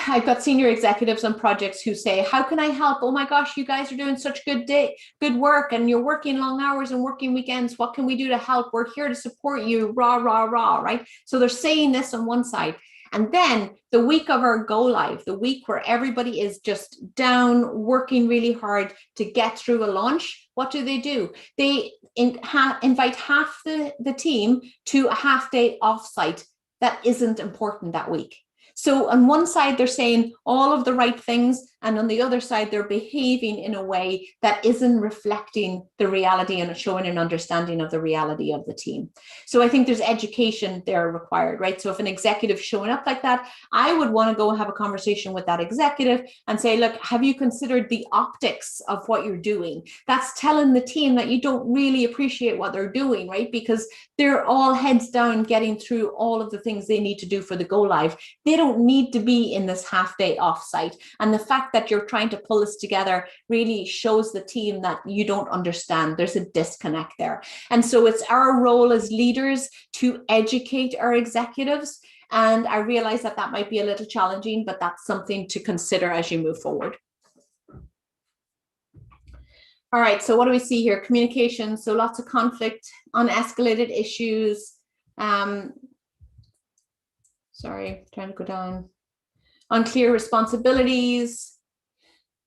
I've got senior executives on projects who say, how can I help? Oh my gosh, you guys are doing such good work, and you're working long hours and working weekends. What can we do to help? We're here to support you, rah, rah, rah, right? So they're saying this on one side. And then the week of our go live, the week where everybody is just down, working really hard to get through a launch, what do? They invite half the team to a half day offsite that isn't important that week. So on one side, they're saying all of the right things, and on the other side, they're behaving in a way that isn't reflecting the reality and showing an understanding of the reality of the team. So I think there's education there required, right? So if an executive showing up like that, I would want to go have a conversation with that executive and say, look, have you considered the optics of what you're doing? That's telling the team that you don't really appreciate what they're doing, right? Because they're all heads down getting through all of the things they need to do for the go live. They don't need to be in this half day offsite. And the fact that you're trying to pull this together really shows the team that you don't understand. There's a disconnect there. And so it's our role as leaders to educate our executives. And I realize that that might be a little challenging, but that's something to consider as you move forward. All right, so what do we see here? Communication, so lots of conflict, unescalated issues. Sorry, trying to go down. Unclear responsibilities,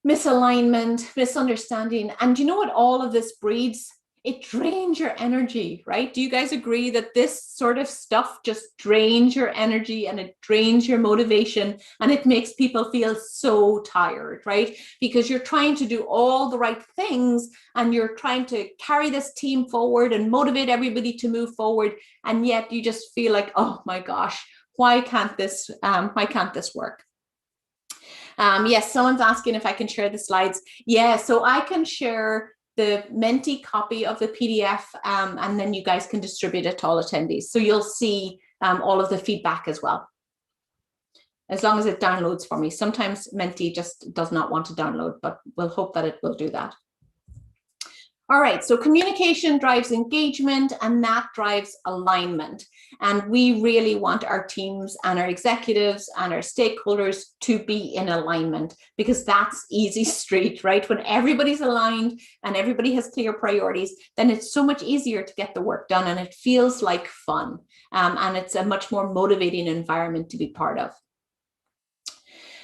misalignment, misunderstanding. And you know what all of this breeds? It drains your energy, right? Do you guys agree that this sort of stuff just drains your energy and it drains your motivation, and it makes people feel so tired, right? Because you're trying to do all the right things and you're trying to carry this team forward and motivate everybody to move forward, and yet you just feel like, oh my gosh, why can't this work? Yes, someone's asking if I can share the slides. Yeah, so I can share the Menti copy of the PDF, and then you guys can distribute it to all attendees. So you'll see all of the feedback as well, as long as it downloads for me. Sometimes Menti just does not want to download, but we'll hope that it will do that. All right, so communication drives engagement, and that drives alignment. And we really want our teams and our executives and our stakeholders to be in alignment, because that's easy street, right? When everybody's aligned and everybody has clear priorities, then it's so much easier to get the work done, and it feels like fun. And it's a much more motivating environment to be part of.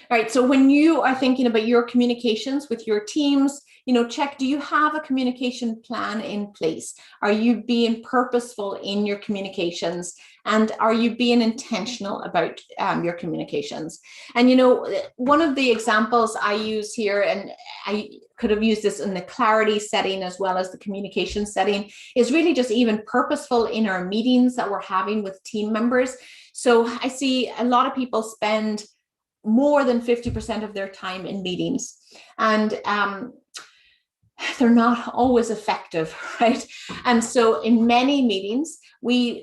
All right, so when you are thinking about your communications with your teams, you know, check, do you have a communication plan in place? Are you being purposeful in your communications? And are you being intentional about your communications? And, you know, one of the examples I use here, and I could have used this in the clarity setting as well as the communication setting, is really just even purposeful in our meetings that we're having with team members. So I see a lot of people spend more than 50% of their time in meetings, and they're not always effective, right? And so in many meetings,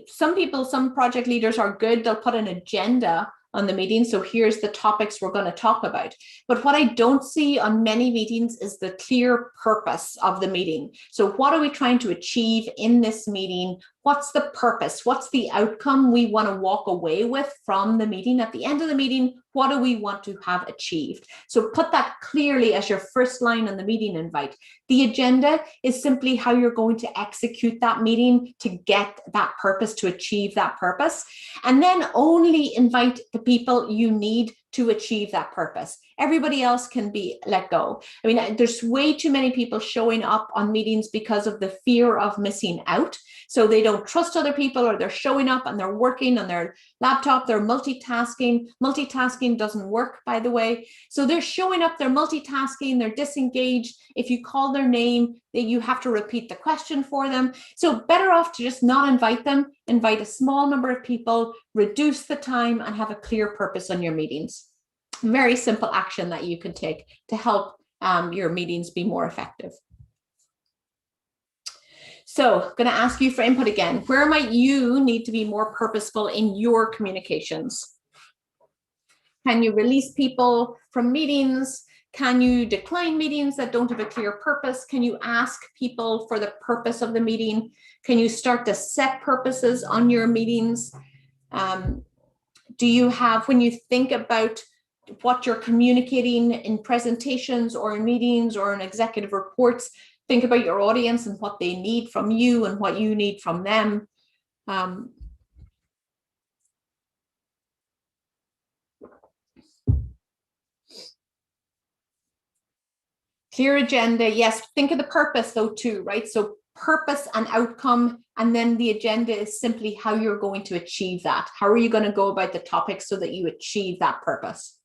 some project leaders are good. They'll put an agenda on the meeting. So here's the topics we're going to talk about. But what I don't see on many meetings is the clear purpose of the meeting. So what are we trying to achieve in this meeting? What's the purpose? What's the outcome we want to walk away with from the meeting? At the end of the meeting, what do we want to have achieved? So put that clearly as your first line on the meeting invite. The agenda is simply how you're going to execute that meeting to get that purpose, to achieve that purpose. And then only invite the people you need to achieve that purpose. Everybody else can be let go. I mean, there's way too many people showing up on meetings because of the fear of missing out. So they don't trust other people, or they're showing up and they're working on their laptop, they're multitasking. Multitasking doesn't work, by the way. So they're showing up, they're multitasking, they're disengaged. If you call their name, you have to repeat the question for them. So better off to just not invite them, invite a small number of people, reduce the time, and have a clear purpose on your meetings. Very simple action that you can take to help your meetings be more effective. So I'm going to ask you for input again. Where might you need to be more purposeful in your communications? Can you release people from meetings? Can you decline meetings that don't have a clear purpose? Can you ask people for the purpose of the meeting? Can you start to set purposes on your meetings? Do you have, when you think about what you're communicating in presentations or in meetings or in executive reports, think about your audience and what they need from you and what you need from them. Clear agenda, yes. Think of the purpose though too, right? So purpose and outcome, and then the agenda is simply how you're going to achieve that. How are you going to go about the topic so that you achieve that purpose?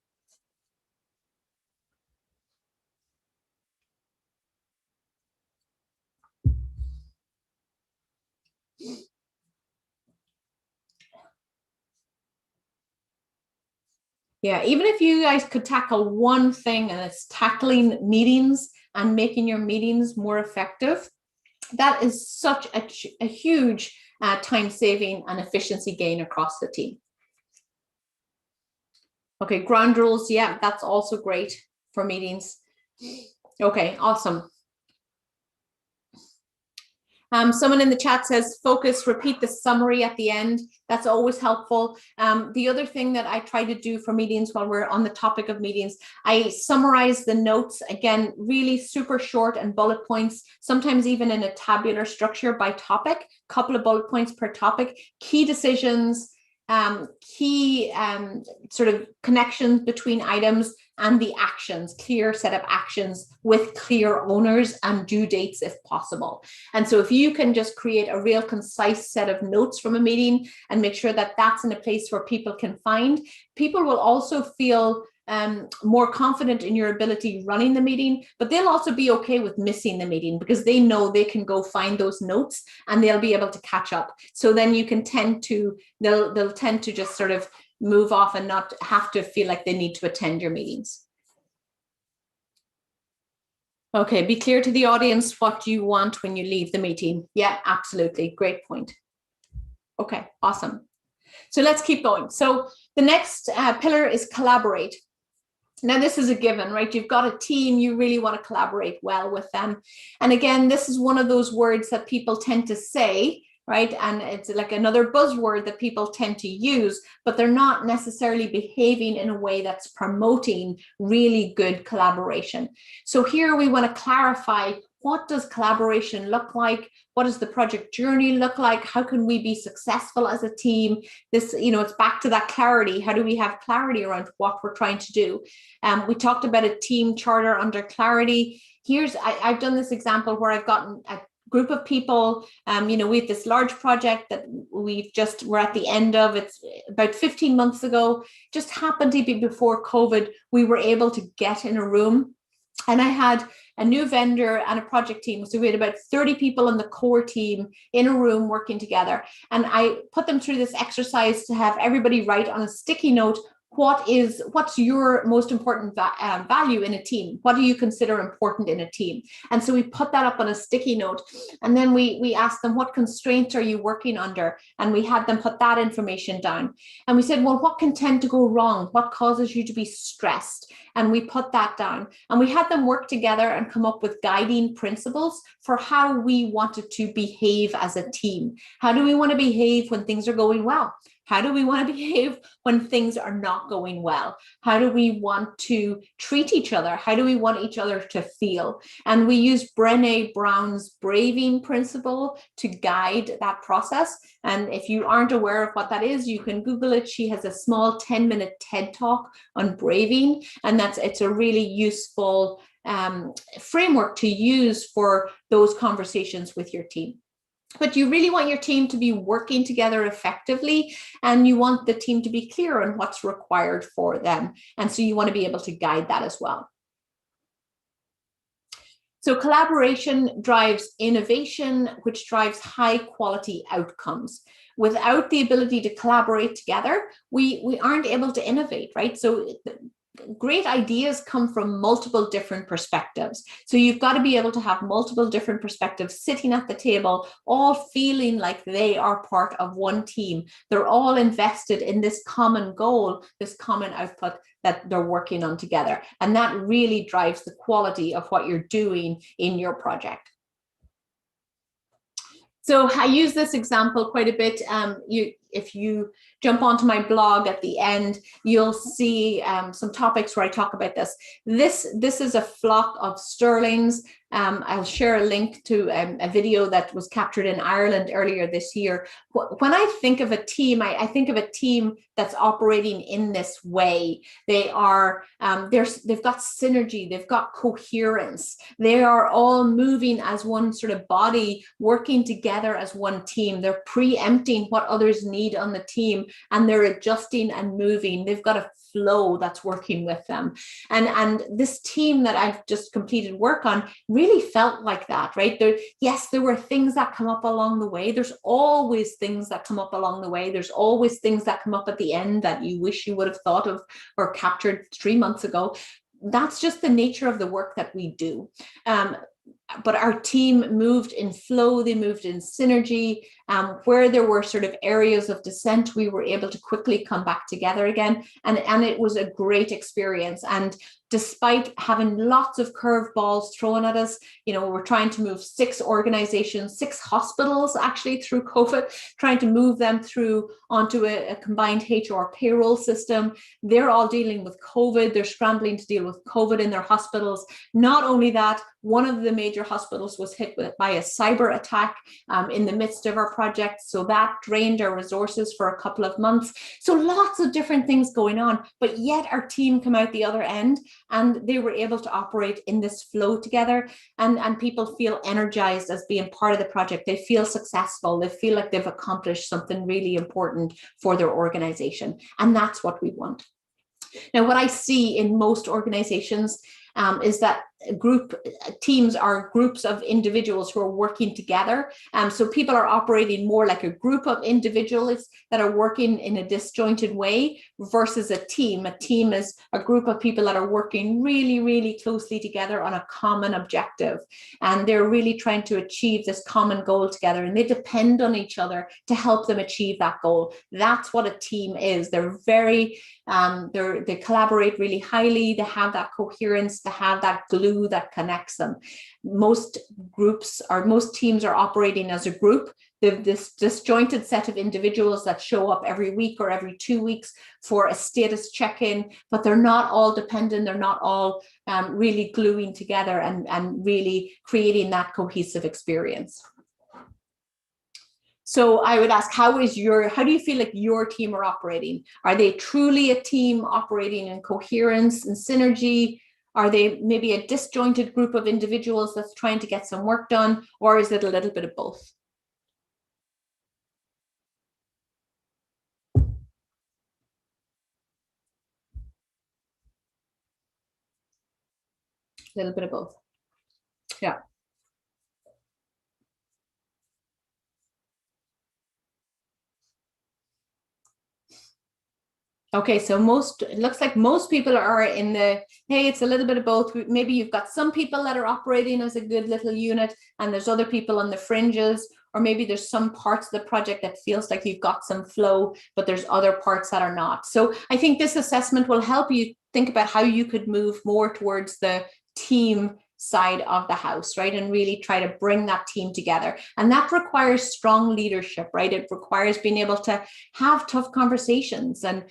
Yeah, even if you guys could tackle one thing, and it's tackling meetings and making your meetings more effective, that is such a huge time saving and efficiency gain across the team. Okay, ground rules, yeah, that's also great for meetings. Okay, awesome. Someone in the chat says, focus, repeat the summary at the end. That's always helpful. The other thing that I try to do for meetings, while we're on the topic of meetings, I summarize the notes, again, really super short and bullet points, sometimes even in a tabular structure by topic, couple of bullet points per topic, key decisions, key sort of connections between items, and the actions, clear set of actions with clear owners and due dates if possible. And so if you can just create a real concise set of notes from a meeting and make sure that that's in a place where people can find, people will also feel more confident in your ability running the meeting, but they'll also be okay with missing the meeting because they know they can go find those notes and they'll be able to catch up. So then you can they'll tend to just sort of move off and not have to feel like they need to attend your meetings. Okay, be clear to the audience what you want when you leave the meeting. Yeah, absolutely. Great point. Okay, awesome. So let's keep going. So the next pillar is collaborate. Now, this is a given, right? You've got a team, you really want to collaborate well with them. And again, this is one of those words that people tend to say, right? And it's like another buzzword that people tend to use, but they're not necessarily behaving in a way that's promoting really good collaboration. So here we want to clarify, what does collaboration look like? What does the project journey look like? How can we be successful as a team? This, it's back to that clarity. How do we have clarity around what we're trying to do? We talked about a team charter under clarity. I've done this example where I've gotten a group of people, we have this large project that we're at the end of. It's about 15 months ago, just happened to be before COVID. We were able to get in a room, and I had a new vendor and a project team. So we had about 30 people in the core team in a room working together. And I put them through this exercise to have everybody write on a sticky note, what's your most important value in a team? What do you consider important in a team? And so we put that up on a sticky note, and then we asked them, what constraints are you working under? And we had them put that information down. And we said, well, what can tend to go wrong? What causes you to be stressed? And we put that down, and we had them work together and come up with guiding principles for how we wanted to behave as a team. How do we want to behave when things are going well? How do we want to behave when things are not going well? How do we want to treat each other? How do we want each other to feel? And we use Brené Brown's braving principle to guide that process. And if you aren't aware of what that is, you can Google it. She has a small 10-minute TED talk on braving, and it's a really useful framework to use for those conversations with your team. But you really want your team to be working together effectively, and you want the team to be clear on what's required for them. And so you want to be able to guide that as well. So collaboration drives innovation, which drives high quality outcomes. Without the ability to collaborate together, we aren't able to innovate, right? So great ideas come from multiple different perspectives. So you've got to be able to have multiple different perspectives sitting at the table, all feeling like they are part of one team. They're all invested in this common goal, this common output that they're working on together. And that really drives the quality of what you're doing in your project. So I use this example quite a bit. If you jump onto my blog at the end, you'll see some topics where I talk about this. This is a flock of sterlings. I'll share a link to a video that was captured in Ireland earlier this year. When I think of a team, I think of a team that's operating in this way. They are, they've got synergy, they've got coherence. They are all moving as one sort of body, working together as one team. They're preempting what others need on the team, and they're adjusting and moving. They've got a flow that's working with them. And this team that I've just completed work on really felt like that, right? Yes, there were things that come up along the way. There's always things that come up along the way. There's always things that come up at the end that you wish you would have thought of or captured 3 months ago. That's just the nature of the work that we do. But our team moved in flow, they moved in synergy. Where there were sort of areas of dissent, we were able to quickly come back together again. And it was a great experience. And despite having lots of curveballs thrown at us, we're trying to move 6 organizations, 6 hospitals actually through COVID, trying to move them through onto a combined HR payroll system. They're all dealing with COVID. They're scrambling to deal with COVID in their hospitals. Not only that, one of the major hospitals was hit by a cyber attack in the midst of our project. So that drained our resources for a couple of months. So lots of different things going on, but yet our team came out the other end and they were able to operate in this flow together, and people feel energized as being part of the project. They feel successful. They feel like they've accomplished something really important for their organization. And that's what we want. Now, what I see in most organizations is that teams are groups of individuals who are working together. So people are operating more like a group of individuals that are working in a disjointed way versus a team. A team is a group of people that are working really, really closely together on a common objective. And they're really trying to achieve this common goal together, and they depend on each other to help them achieve that goal. That's what a team is. They're very, they collaborate really highly. They have that coherence, they have that glue that connects them. Most teams are operating as a group. They've this disjointed set of individuals that show up every week or every 2 weeks for a status check-in, but they're not all dependent. They're not all really gluing together and really creating that cohesive experience. So I would ask, how do you feel like your team are operating? Are they truly a team operating in coherence and synergy? Are they maybe a disjointed group of individuals that's trying to get some work done, or is it a little bit of both? A little bit of both. Yeah. Okay, so it looks like most people are in the, hey, it's a little bit of both. Maybe you've got some people that are operating as a good little unit, and there's other people on the fringes, or maybe there's some parts of the project that feels like you've got some flow, but there's other parts that are not. So I think this assessment will help you think about how you could move more towards the team side of the house, right? And really try to bring that team together. And that requires strong leadership, right? It requires being able to have tough conversations and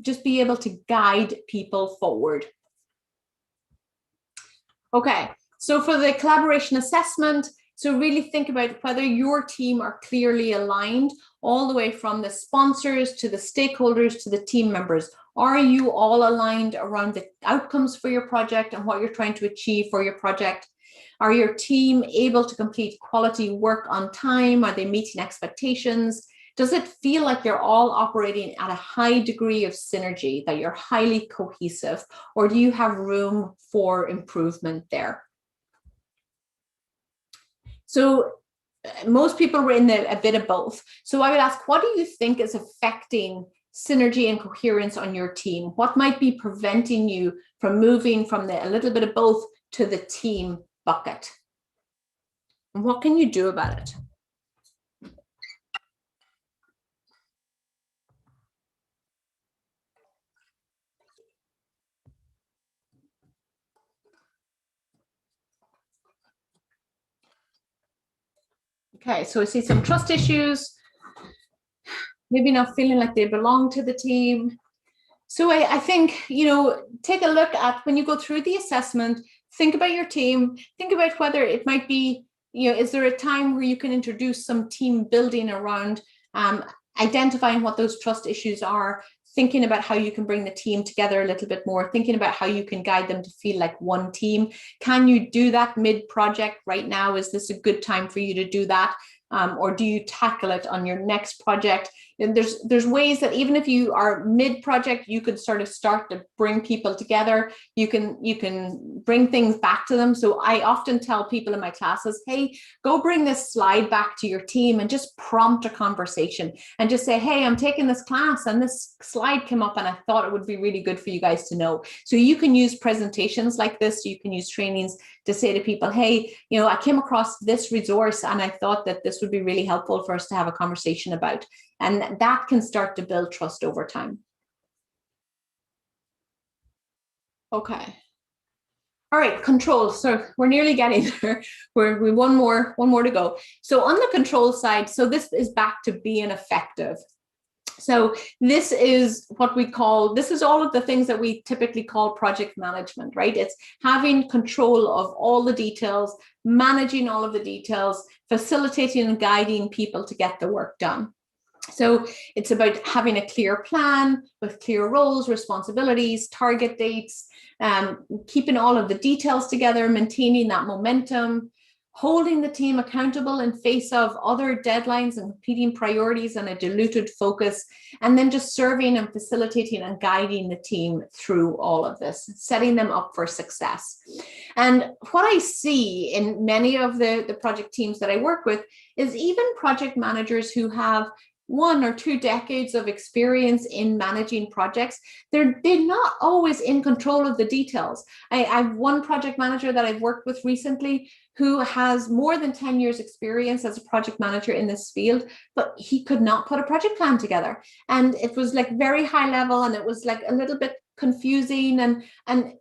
just be able to guide people forward. Okay, so for the collaboration assessment, so really think about whether your team are clearly aligned, all the way from the sponsors to the stakeholders to the team members. Are you all aligned around the outcomes for your project and what you're trying to achieve for your project? Are your team able to complete quality work on time? Are they meeting expectations? Does it feel like you're all operating at a high degree of synergy, that you're highly cohesive, or do you have room for improvement there? So most people were in a bit of both. So I would ask, what do you think is affecting synergy and coherence on your team? What might be preventing you from moving from a little bit of both to the team bucket? And what can you do about it? Okay, so I see some trust issues, maybe not feeling like they belong to the team. So I think, take a look at when you go through the assessment, think about your team, think about whether it might be, is there a time where you can introduce some team building around identifying what those trust issues are, thinking about how you can bring the team together a little bit more, thinking about how you can guide them to feel like one team. Can you do that mid-project right now? Is this a good time for you to do that? Or do you tackle it on your next project? And there's ways that even if you are mid-project, you could sort of start to bring people together. You can bring things back to them. So I often tell people in my classes, hey, go bring this slide back to your team and just prompt a conversation and just say, hey, I'm taking this class and this slide came up and I thought it would be really good for you guys to know. So you can use presentations like this. You can use trainings to say to people, hey, I came across this resource and I thought that this would be really helpful for us to have a conversation about. And that can start to build trust over time. Okay. All right, control. So we're nearly getting there. We one more to go. So on the control side, so this is back to being effective. So this is what we call, this is all of the things that we typically call project management, right? It's having control of all the details, managing all of the details, facilitating and guiding people to get the work done. So it's about having a clear plan with clear roles, responsibilities, target dates, keeping all of the details together, maintaining that momentum, holding the team accountable in face of other deadlines and competing priorities and a diluted focus, and then just serving and facilitating and guiding the team through all of this, setting them up for success. And what I see in many of the project teams that I work with is even project managers who have 1 or 2 decades of experience in managing projects, they're not always in control of the details. I have one project manager that I've worked with recently who has more than 10 years experience as a project manager in this field, but he could not put a project plan together. And it was like very high level and it was like a little bit confusing, and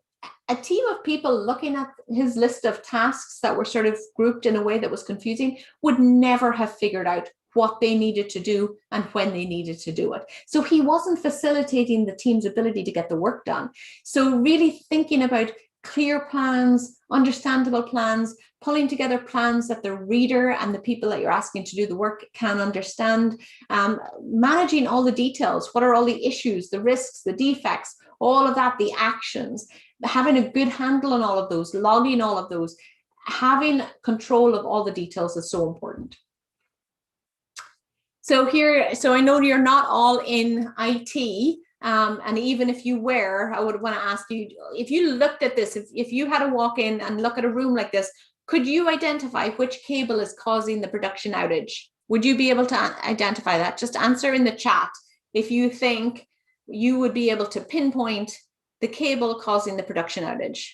a team of people looking at his list of tasks that were sort of grouped in a way that was confusing would never have figured out what they needed to do and when they needed to do it. So he wasn't facilitating the team's ability to get the work done. So really thinking about clear plans, understandable plans, pulling together plans that the reader and the people that you're asking to do the work can understand, managing all the details. What are all the issues, the risks, the defects, all of that, the actions, having a good handle on all of those, logging all of those, having control of all the details is so important. So I know you're not all in IT, and even if you were, I would want to ask you, if you looked at this, if you had to walk in and look at a room like this, could you identify which cable is causing the production outage? Would you be able to identify that? Just answer in the chat if you think you would be able to pinpoint the cable causing the production outage.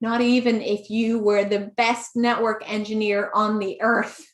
Not even if you were the best network engineer on the earth,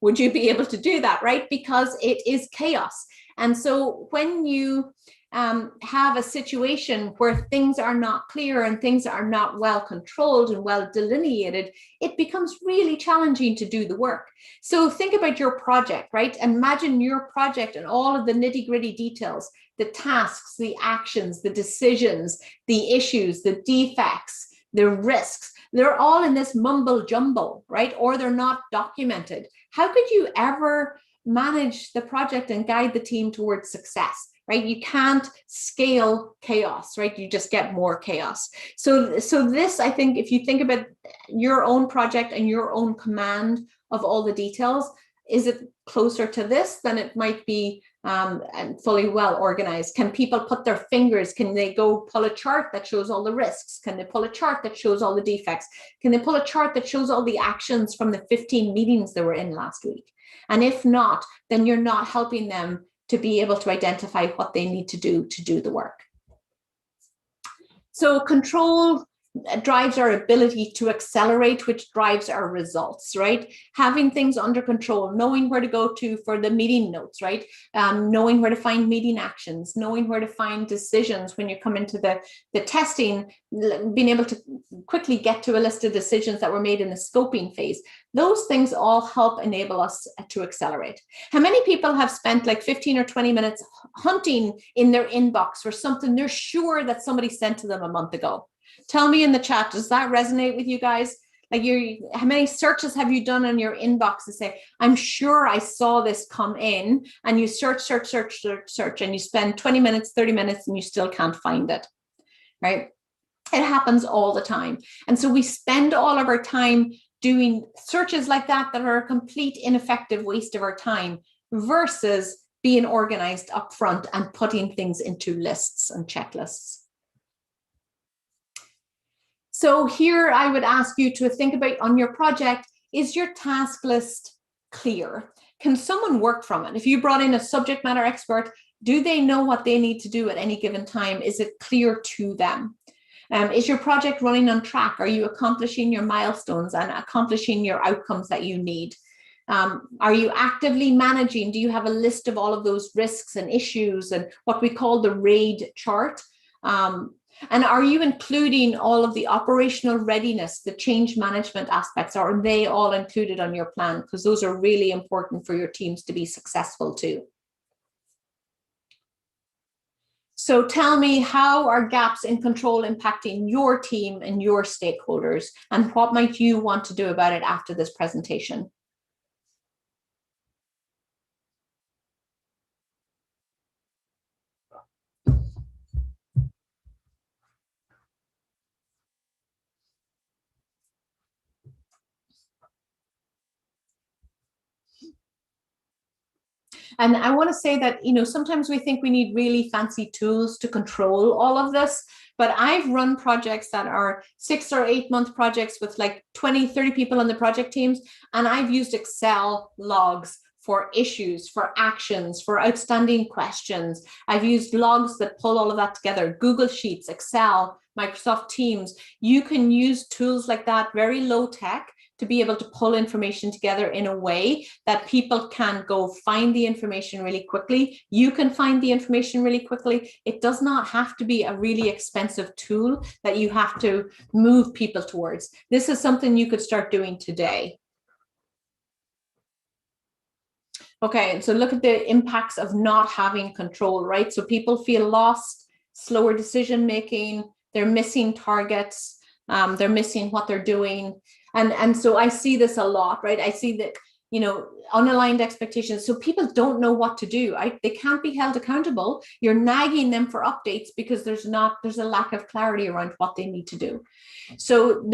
would you be able to do that, right? Because it is chaos. And so when you have a situation where things are not clear and things are not well controlled and well delineated, it becomes really challenging to do the work. So think about your project, right? Imagine your project and all of the nitty-gritty details, the tasks, the actions, the decisions, the issues, the defects, the risks. They're all in this mumbo jumbo, right? Or they're not documented. How could you ever manage the project and guide the team towards success, right? You can't scale chaos, right? You just get more chaos. So this, I think, if you think about your own project and your own command of all the details, is it closer to this than it might be and fully well organized? Can people put their fingers? Can they go pull a chart that shows all the risks? Can they pull a chart that shows all the defects? Can they pull a chart that shows all the actions from the 15 meetings they were in last week? And if not, then you're not helping them to be able to identify what they need to do the work. So control drives our ability to accelerate, which drives our results, right? Having things under control, knowing where to go to for the meeting notes, right? Knowing where to find meeting actions, knowing where to find decisions when you come into the testing, being able to quickly get to a list of decisions that were made in the scoping phase. Those things all help enable us to accelerate. How many people have spent like 15 or 20 minutes hunting in their inbox for something they're sure that somebody sent to them a month ago? Tell me in the chat, does that resonate with you guys? Like, how many searches have you done on your inbox to say, I'm sure I saw this come in, and you search, and you spend 20 minutes, 30 minutes, and you still can't find it, right? It happens all the time. And so we spend all of our time doing searches like that are a complete ineffective waste of our time versus being organized up front and putting things into lists and checklists. So here I would ask you to think about on your project, is your task list clear? Can someone work from it? If you brought in a subject matter expert, do they know what they need to do at any given time? Is it clear to them? Is your project running on track? Are you accomplishing your milestones and accomplishing your outcomes that you need? Are you actively managing? Do you have a list of all of those risks and issues and what we call the RAID chart? And are you including all of the operational readiness, the change management aspects? Are they all included on your plan? Because those are really important for your teams to be successful too. So tell me, how are gaps in control impacting your team and your stakeholders? And what might you want to do about it after this presentation? And I want to say that, you know, sometimes we think we need really fancy tools to control all of this, but I've run projects that are 6 or 8 month projects with like 20, 30 people on the project teams. And I've used Excel logs for issues, for actions, for outstanding questions. I've used logs that pull all of that together, Google Sheets, Excel, Microsoft Teams. You can use tools like that, very low tech, to be able to pull information together in a way that people can go find the information really quickly. You can find the information really quickly. It does not have to be a really expensive tool that you have to move people towards. This is something you could start doing today. Okay, so look at the impacts of not having control, right? So people feel lost, slower decision making, they're missing targets, they're missing what they're doing. And so I see this a lot, right? I see that, you know, unaligned expectations. So people don't know what to do. They can't be held accountable. You're nagging them for updates because there's a lack of clarity around what they need to do. So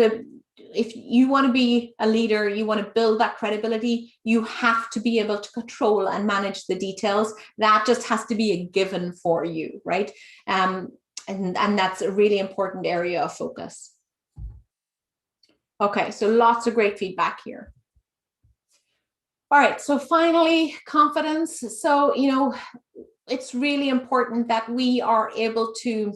if you want to be a leader, you want to build that credibility, you have to be able to control and manage the details. That just has to be a given for you, right? And that's a really important area of focus. Okay, so lots of great feedback here. All right, so finally, confidence. So, you know, it's really important that we are able to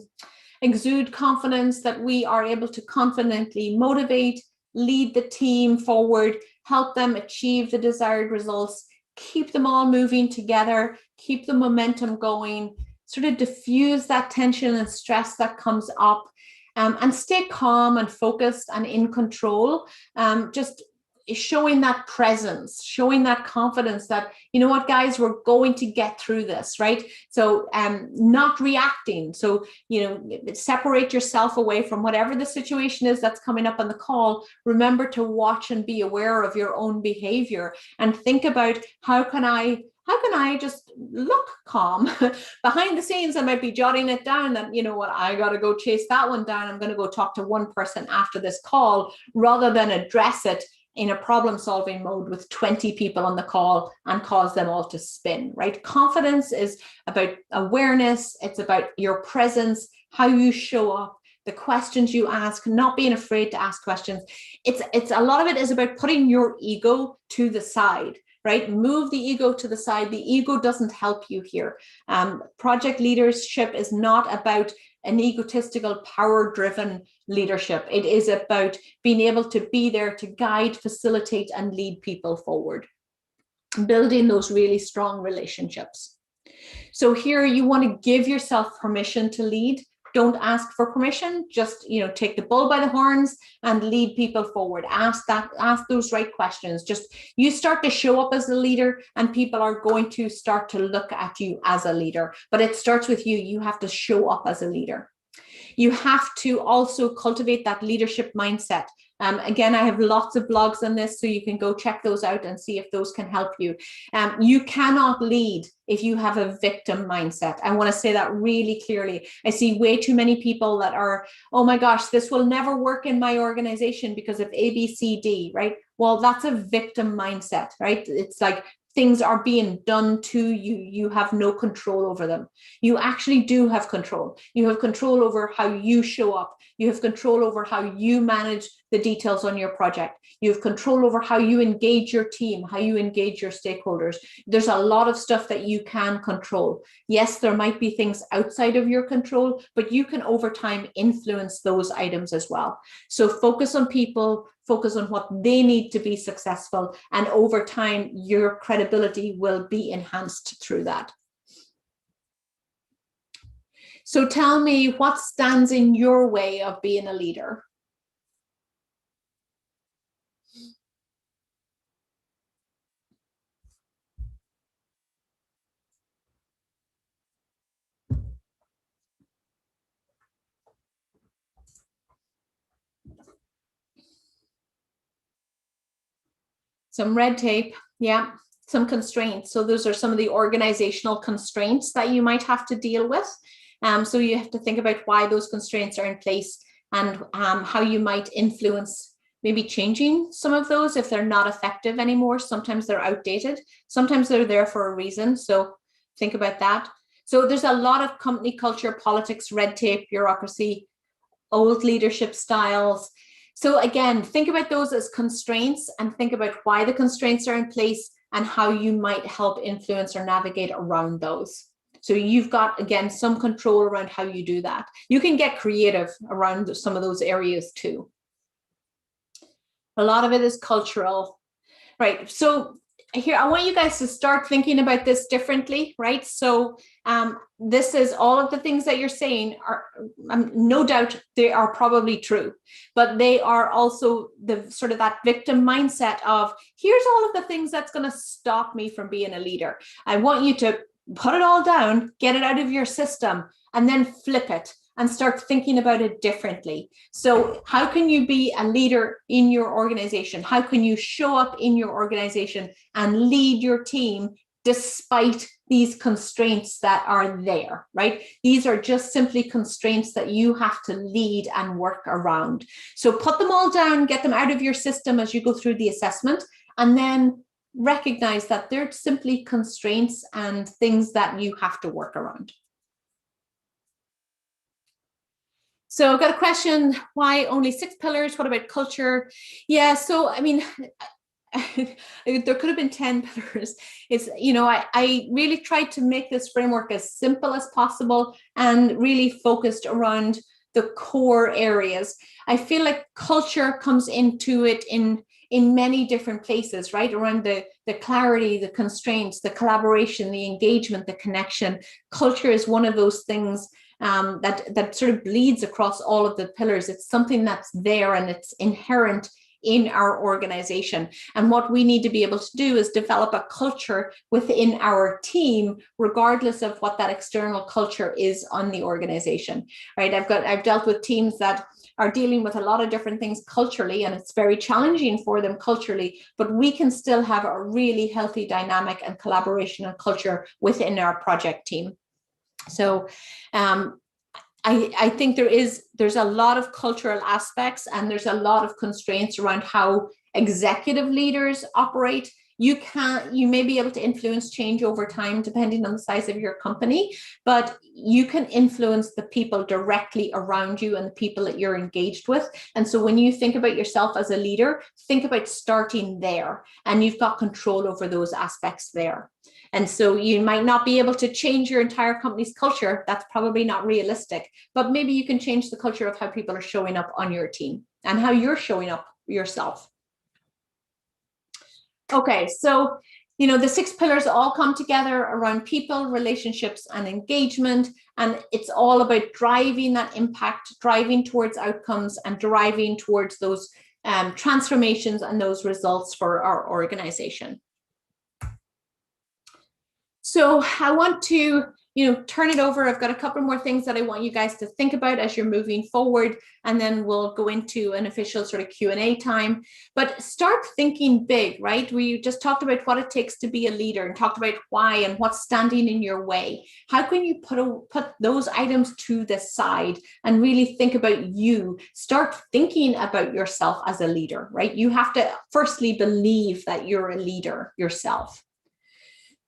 exude confidence, that we are able to confidently motivate, lead the team forward, help them achieve the desired results, keep them all moving together, keep the momentum going, sort of diffuse that tension and stress that comes up. And stay calm and focused and in control, just showing that presence, showing that confidence that, you know what, guys, we're going to get through this, right? So not reacting. So, you know, separate yourself away from whatever the situation is that's coming up on the call. Remember to watch and be aware of your own behavior and think about how can I just look calm? Behind the scenes, I might be jotting it down that, you know what, I got to go chase that one down. I'm going to go talk to one person after this call rather than address it in a problem-solving mode with 20 people on the call and cause them all to spin, right? Confidence is about awareness. It's about your presence, how you show up, the questions you ask, not being afraid to ask questions. It's a lot of it is about putting your ego to the side. right? Move the ego to the side. The ego doesn't help you here. Project leadership is not about an egotistical, power-driven leadership. It is about being able to be there to guide, facilitate, and lead people forward, building those really strong relationships. So here you want to give yourself permission to lead. Don't ask for permission, just, you know, take the bull by the horns and lead people forward. Ask those right questions. Just, you start to show up as a leader and people are going to start to look at you as a leader, but it starts with you. You have to show up as a leader. You have to also cultivate that leadership mindset. Again, I have lots of blogs on this, so you can go check those out and see if those can help you. You cannot lead if you have a victim mindset. I want to say that really clearly. I see way too many people that are, oh my gosh, this will never work in my organization because of A, B, C, D, right? Well, that's a victim mindset, right? It's like things are being done to you. You have no control over them. You actually do have control. You have control over how you show up. You have control over how you manage the details on your project. You have control over how you engage your team, how you engage your stakeholders. There's a lot of stuff that you can control. Yes, there might be things outside of your control, but you can over time influence those items as well. So focus on people, focus on what they need to be successful, and over time, your credibility will be enhanced through that. So tell me, what stands in your way of being a leader? Some red tape, yeah, some constraints. So those are some of the organizational constraints that you might have to deal with. So you have to think about why those constraints are in place and how you might influence maybe changing some of those if they're not effective anymore. Sometimes they're outdated. Sometimes they're there for a reason. So think about that. So there's a lot of company culture, politics, red tape, bureaucracy, old leadership styles. So again, think about those as constraints and think about why the constraints are in place and how you might help influence or navigate around those. So you've got, again, some control around how you do that. You can get creative around some of those areas too. A lot of it is cultural, right? So here, I want you guys to start thinking about this differently, right? So this is all of the things that you're saying are, no doubt they are probably true, but they are also the sort of that victim mindset of, here's all of the things that's going to stop me from being a leader. I want you to put it all down, get it out of your system, and then flip it and start thinking about it differently. So how can you be a leader in your organization? How can you show up in your organization and lead your team despite these constraints that are there, right? These are just simply constraints that you have to lead and work around. So put them all down, get them out of your system as you go through the assessment, and then recognize that they're simply constraints and things that you have to work around. So I've got a question, why only 6 pillars? What about culture? Yeah, so I mean, there could have been 10 pillars. It's, you know, I really tried to make this framework as simple as possible and really focused around the core areas. I feel like culture comes into it in many different places, right? Around the clarity, the constraints, the collaboration, the engagement, the connection. Culture is one of those things that sort of bleeds across all of the pillars. It's something that's there and it's inherent in our organization. And what we need to be able to do is develop a culture within our team, regardless of what that external culture is on the organization, right? I've dealt with teams that are dealing with a lot of different things culturally, and it's very challenging for them culturally, but we can still have a really healthy dynamic and collaboration and culture within our project team. So I think there's a lot of cultural aspects and there's a lot of constraints around how executive leaders operate You may be able to influence change over time depending on the size of your company, but you can influence the people directly around you and the people that you're engaged with. And so when you think about yourself as a leader, think about starting there, and you've got control over those aspects there. And so you might not be able to change your entire company's culture. That's probably not realistic, but maybe you can change the culture of how people are showing up on your team and how you're showing up yourself. Okay, so, you know, the 6 pillars all come together around people, relationships, and engagement. And it's all about driving that impact, driving towards outcomes, and driving towards those transformations and those results for our organization. So I want to, you know, turn it over. I've got a couple more things that I want you guys to think about as you're moving forward, and then we'll go into an official sort of Q&A time. But start thinking big, right? We just talked about what it takes to be a leader and talked about why and what's standing in your way. How can you put those items to the side and really think about you? Start thinking about yourself as a leader, right? You have to firstly believe that you're a leader yourself.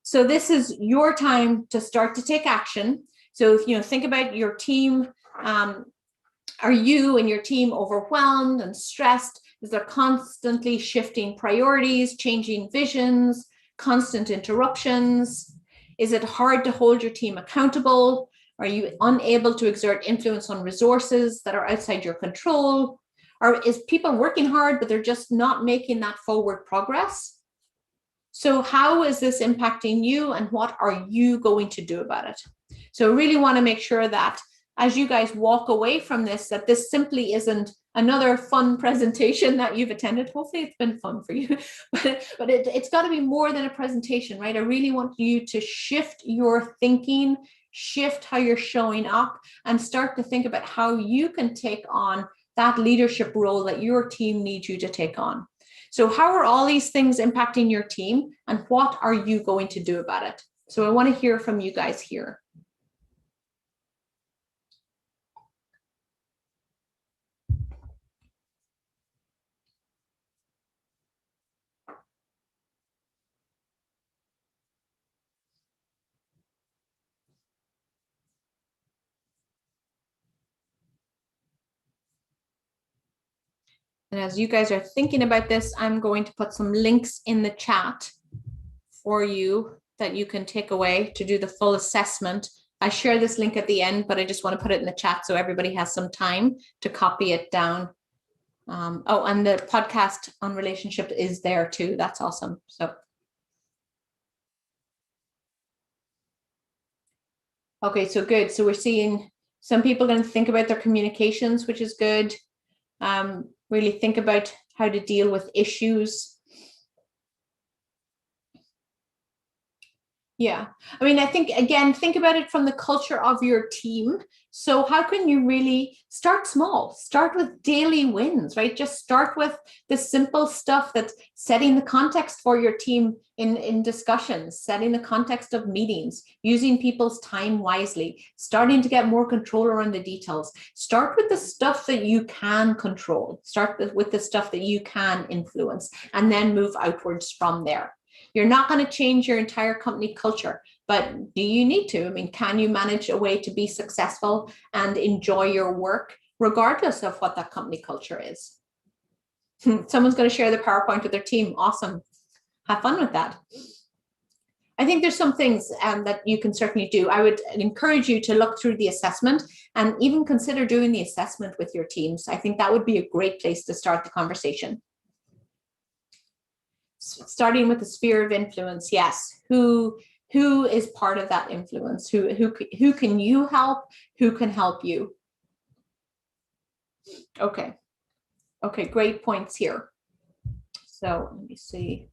So this is your time to start to take action. So if you know, think about your team. Are you and your team overwhelmed and stressed? Is there constantly shifting priorities, changing visions, constant interruptions? Is it hard to hold your team accountable? Are you unable to exert influence on resources that are outside your control? Or is people working hard, but they're just not making that forward progress? So how is this impacting you, and what are you going to do about it? So really want to make sure that as you guys walk away from this, that this simply isn't another fun presentation that you've attended. Hopefully it's been fun for you, but it's got to be more than a presentation, right? I really want you to shift your thinking, shift how you're showing up, and start to think about how you can take on that leadership role that your team needs you to take on. So how are all these things impacting your team, and what are you going to do about it? So I want to hear from you guys here. And as you guys are thinking about this, I'm going to put some links in the chat for you that you can take away to do the full assessment. I share this link at the end, but I just want to put it in the chat so everybody has some time to copy it down. Oh, and the podcast on relationship is there too. That's awesome. So, okay, so good. So we're seeing some people going to think about their communications, which is good. Really think about how to deal with issues. Yeah, I mean, I think, again, think about it from the culture of your team. So how can you really start small? Start with daily wins, right? Just start with the simple stuff that's setting the context for your team in discussions, setting the context of meetings, using people's time wisely, starting to get more control around the details. Start with the stuff that you can control. Start with the stuff that you can influence, and then move outwards from there. You're not going to change your entire company culture, but do you need to? I mean, can you manage a way to be successful and enjoy your work regardless of what that company culture is? Someone's going to share the PowerPoint with their team. Awesome. Have fun with that. I think there's some things that you can certainly do. I would encourage you to look through the assessment and even consider doing the assessment with your teams. I think that would be a great place to start the conversation. Starting with the sphere of influence, yes. Who is part of that influence? Who can you help? Who can help you? Okay, great points here. So let me see.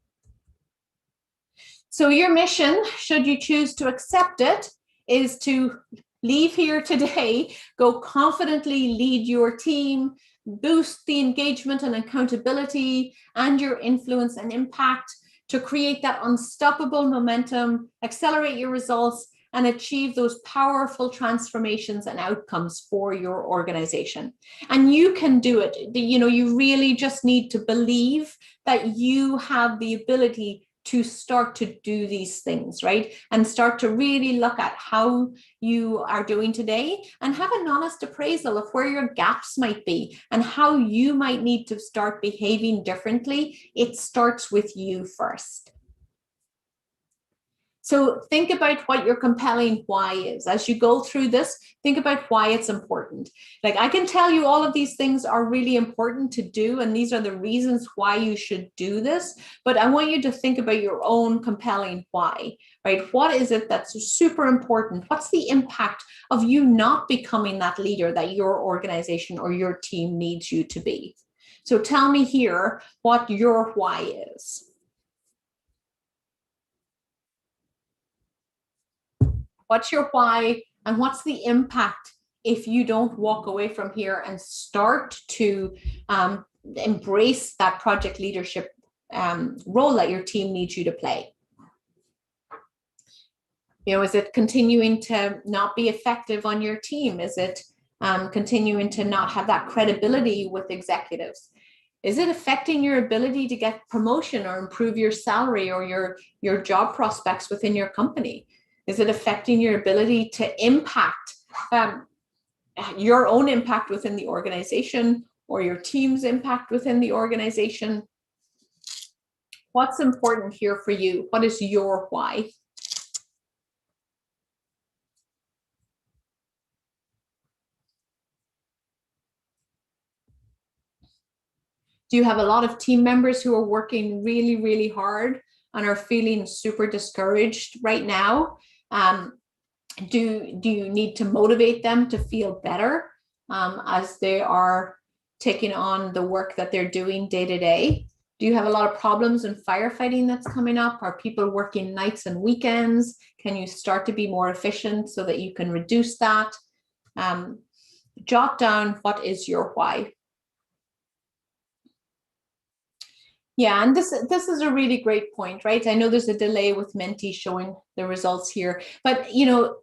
So your mission, should you choose to accept it, is to leave here today, go confidently lead your team, boost the engagement and accountability and your influence and impact to create that unstoppable momentum, accelerate your results, and achieve those powerful transformations and outcomes for your organization. And you can do it. You know, you really just need to believe that you have the ability to start to do these things, right? And start to really look at how you are doing today and have an honest appraisal of where your gaps might be and how you might need to start behaving differently. It starts with you first. So think about what your compelling why is. As you go through this, think about why it's important. Like, I can tell you all of these things are really important to do, and these are the reasons why you should do this, but I want you to think about your own compelling why, right? What is it that's super important? What's the impact of you not becoming that leader that your organization or your team needs you to be? So tell me here what your why is. What's your why, and what's the impact if you don't walk away from here and start to embrace that project leadership role that your team needs you to play? You know, is it continuing to not be effective on your team? Is it continuing to not have that credibility with executives? Is it affecting your ability to get promotion or improve your salary or your job prospects within your company? Is it affecting your ability to impact your own impact within the organization or your team's impact within the organization? What's important here for you? What is your why? Do you have a lot of team members who are working really, really hard and are feeling super discouraged right now? Do you need to motivate them to feel better as they are taking on the work that they're doing day to day? Do you have a lot of problems in firefighting that's coming up? Are people working nights and weekends? Can you start to be more efficient so that you can reduce that? Jot down what is your why. Yeah, and this is a really great point, right? I know there's a delay with Menti showing the results here, but you know,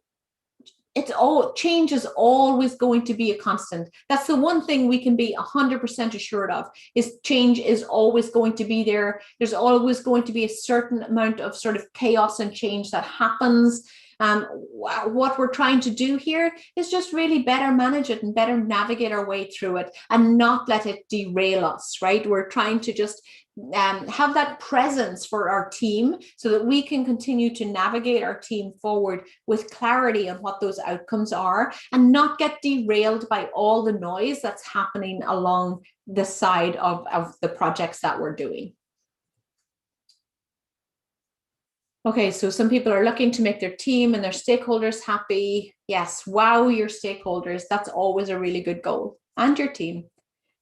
change is always going to be a constant. That's the one thing we can be 100% assured of, is change is always going to be there. There's always going to be a certain amount of sort of chaos and change that happens. What we're trying to do here is just really better manage it and better navigate our way through it and not let it derail us, right? We're trying to just have that presence for our team so that we can continue to navigate our team forward with clarity on what those outcomes are and not get derailed by all the noise that's happening along the side of the projects that we're doing. Okay, so some people are looking to make their team and their stakeholders happy. Yes, wow your stakeholders. That's always a really good goal, and your team,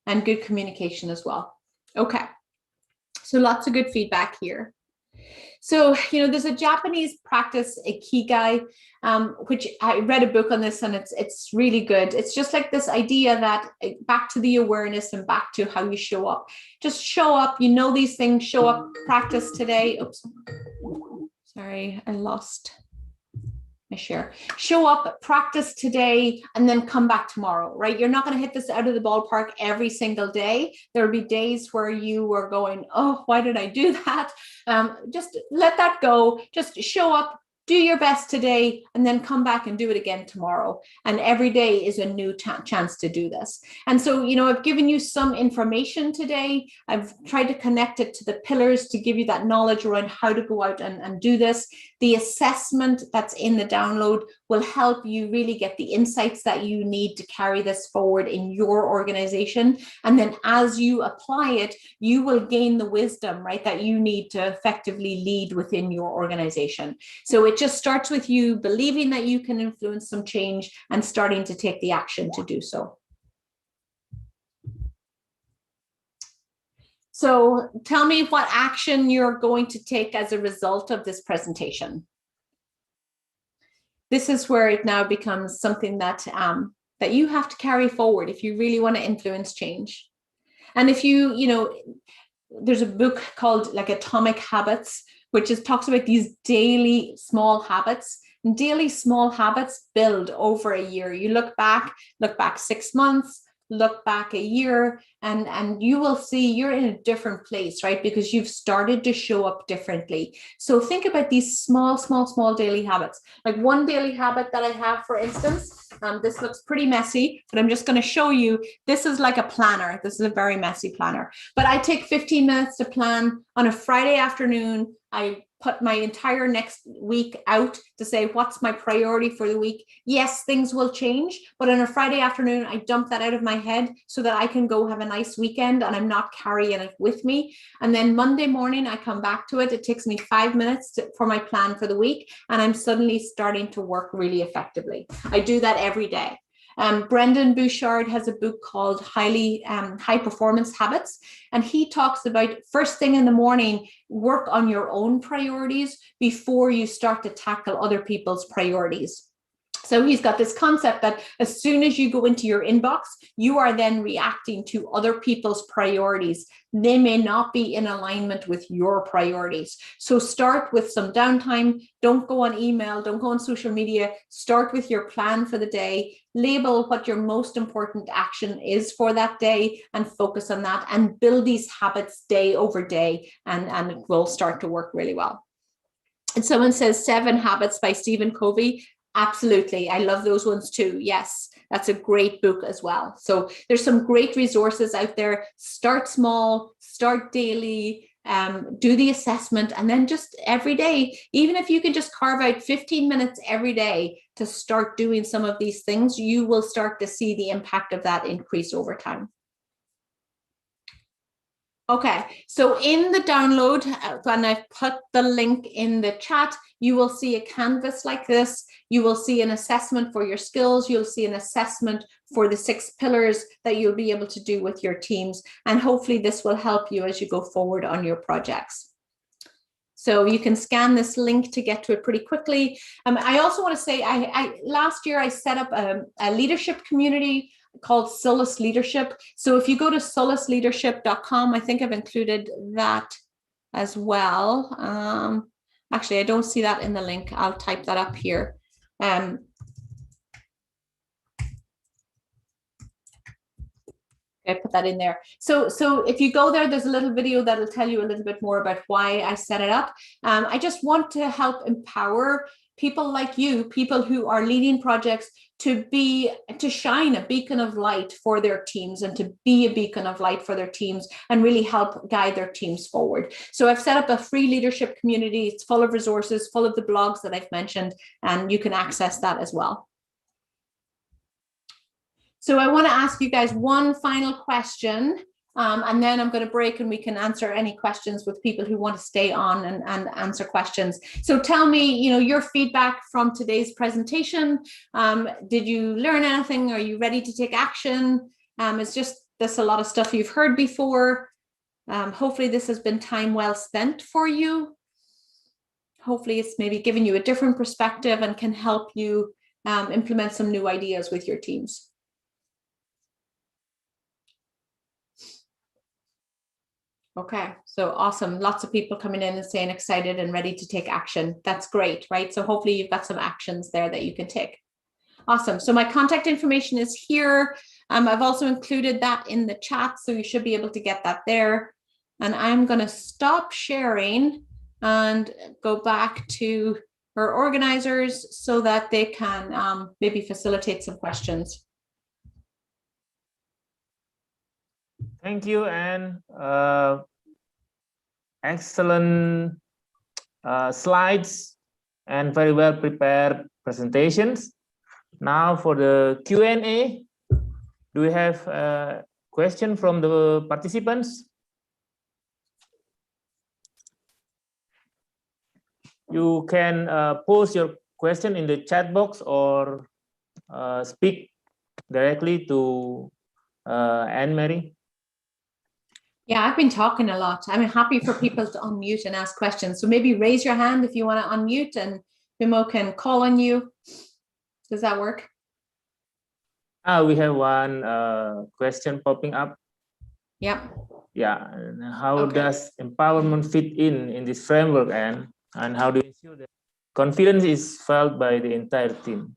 and good communication as well. Okay, so lots of good feedback here. So, you know, there's a Japanese practice, Ikigai, which I read a book on this and it's really good. It's just like this idea that back to the awareness and back to how you show up. Just show up, you know these things, show up, practice today. Oops. Sorry, I lost my share. Show up, practice today, and then come back tomorrow, right? You're not going to hit this out of the ballpark every single day. There will be days where you are going, oh, why did I do that? Just let that go. Just show up, do your best today, and then come back and do it again tomorrow. And every day is a new chance to do this. And so, you know, I've given you some information today. I've tried to connect it to the pillars to give you that knowledge around how to go out and do this. The assessment that's in the download will help you really get the insights that you need to carry this forward in your organization. And then as you apply it, you will gain the wisdom, right, that you need to effectively lead within your organization. So it just starts with you believing that you can influence some change and starting to take the action to do so. So tell me what action you're going to take as a result of this presentation. This is where it now becomes something that, that you have to carry forward if you really want to influence change. And if you know, there's a book called like Atomic Habits, which talks about these daily small habits. And daily small habits build over a year. You look back 6 months, look back a year, and you will see you're in a different place, right? Because you've started to show up differently. So think about these small daily habits. Like one daily habit that I have, for instance, this looks pretty messy, but I'm just going to show you. This is like a planner. This is a very messy planner, but I take 15 minutes to plan. On a Friday afternoon, I put my entire next week out to say, what's my priority for the week? Yes, things will change, but on a Friday afternoon, I dump that out of my head so that I can go have a nice weekend and I'm not carrying it with me. And then Monday morning, I come back to it. It takes me 5 minutes for my plan for the week, and I'm suddenly starting to work really effectively. I do that every day. Brendan Bouchard has a book called High Performance Habits, and he talks about first thing in the morning, work on your own priorities before you start to tackle other people's priorities. So he's got this concept that as soon as you go into your inbox, you are then reacting to other people's priorities. They may not be in alignment with your priorities. So start with some downtime. Don't go on email. Don't go on social media. Start with your plan for the day. Label what your most important action is for that day and focus on that, and build these habits day over day, and it will start to work really well. And someone says 7 Habits by Stephen Covey. Absolutely. I love those ones too. Yes, that's a great book as well. So there's some great resources out there. Start small, start daily, do the assessment, and then just every day, even if you can just carve out 15 minutes every day to start doing some of these things, you will start to see the impact of that increase over time. Okay, so in the download, when I've put the link in the chat, you will see a canvas like this. You will see an assessment for your skills. You'll see an assessment for the 6 pillars that you'll be able to do with your teams. And hopefully this will help you as you go forward on your projects. So you can scan this link to get to it pretty quickly. I also want to say, last year I set up a leadership community called Solus Leadership. So if you go to solusleadership.com, I think I've included that as well. Actually, I don't see that in the link. I'll type that up here. I put that in there. So if you go there, there's a little video that'll tell you a little bit more about why I set it up. I just want to help empower people like you, people who are leading projects, to shine a beacon of light for their teams, and to be a beacon of light for their teams and really help guide their teams forward. So I've set up a free leadership community. It's full of resources, full of the blogs that I've mentioned, and you can access that as well. So I want to ask you guys one final question, and then I'm going to break and we can answer any questions with people who want to stay on and answer questions. So tell me, your feedback from today's presentation. Did you learn anything? Are you ready to take action? It's just a lot of stuff you've heard before. Hopefully this has been time well spent for you. Hopefully it's maybe giving you a different perspective and can help you implement some new ideas with your teams. Okay, so awesome. Lots of people coming in and saying excited and ready to take action. That's great, right? So hopefully you've got some actions there that you can take. Awesome. So my contact information is here. I've also included that in the chat, so you should be able to get that there. And I'm going to stop sharing and go back to our organizers so that they can maybe facilitate some questions. Thank you, Anne. Excellent slides and very well prepared presentations. Now for the Q&A, do we have a question from the participants? You can post your question in the chat box or speak directly to Annmarie. Yeah, I've been talking a lot. I'm happy for people to unmute and ask questions. So maybe raise your hand if you want to unmute, and Bimo can call on you. Does that work? We have one question popping up. Yep. Yeah. How does empowerment fit in this framework, and how do you ensure that confidence is felt by the entire team?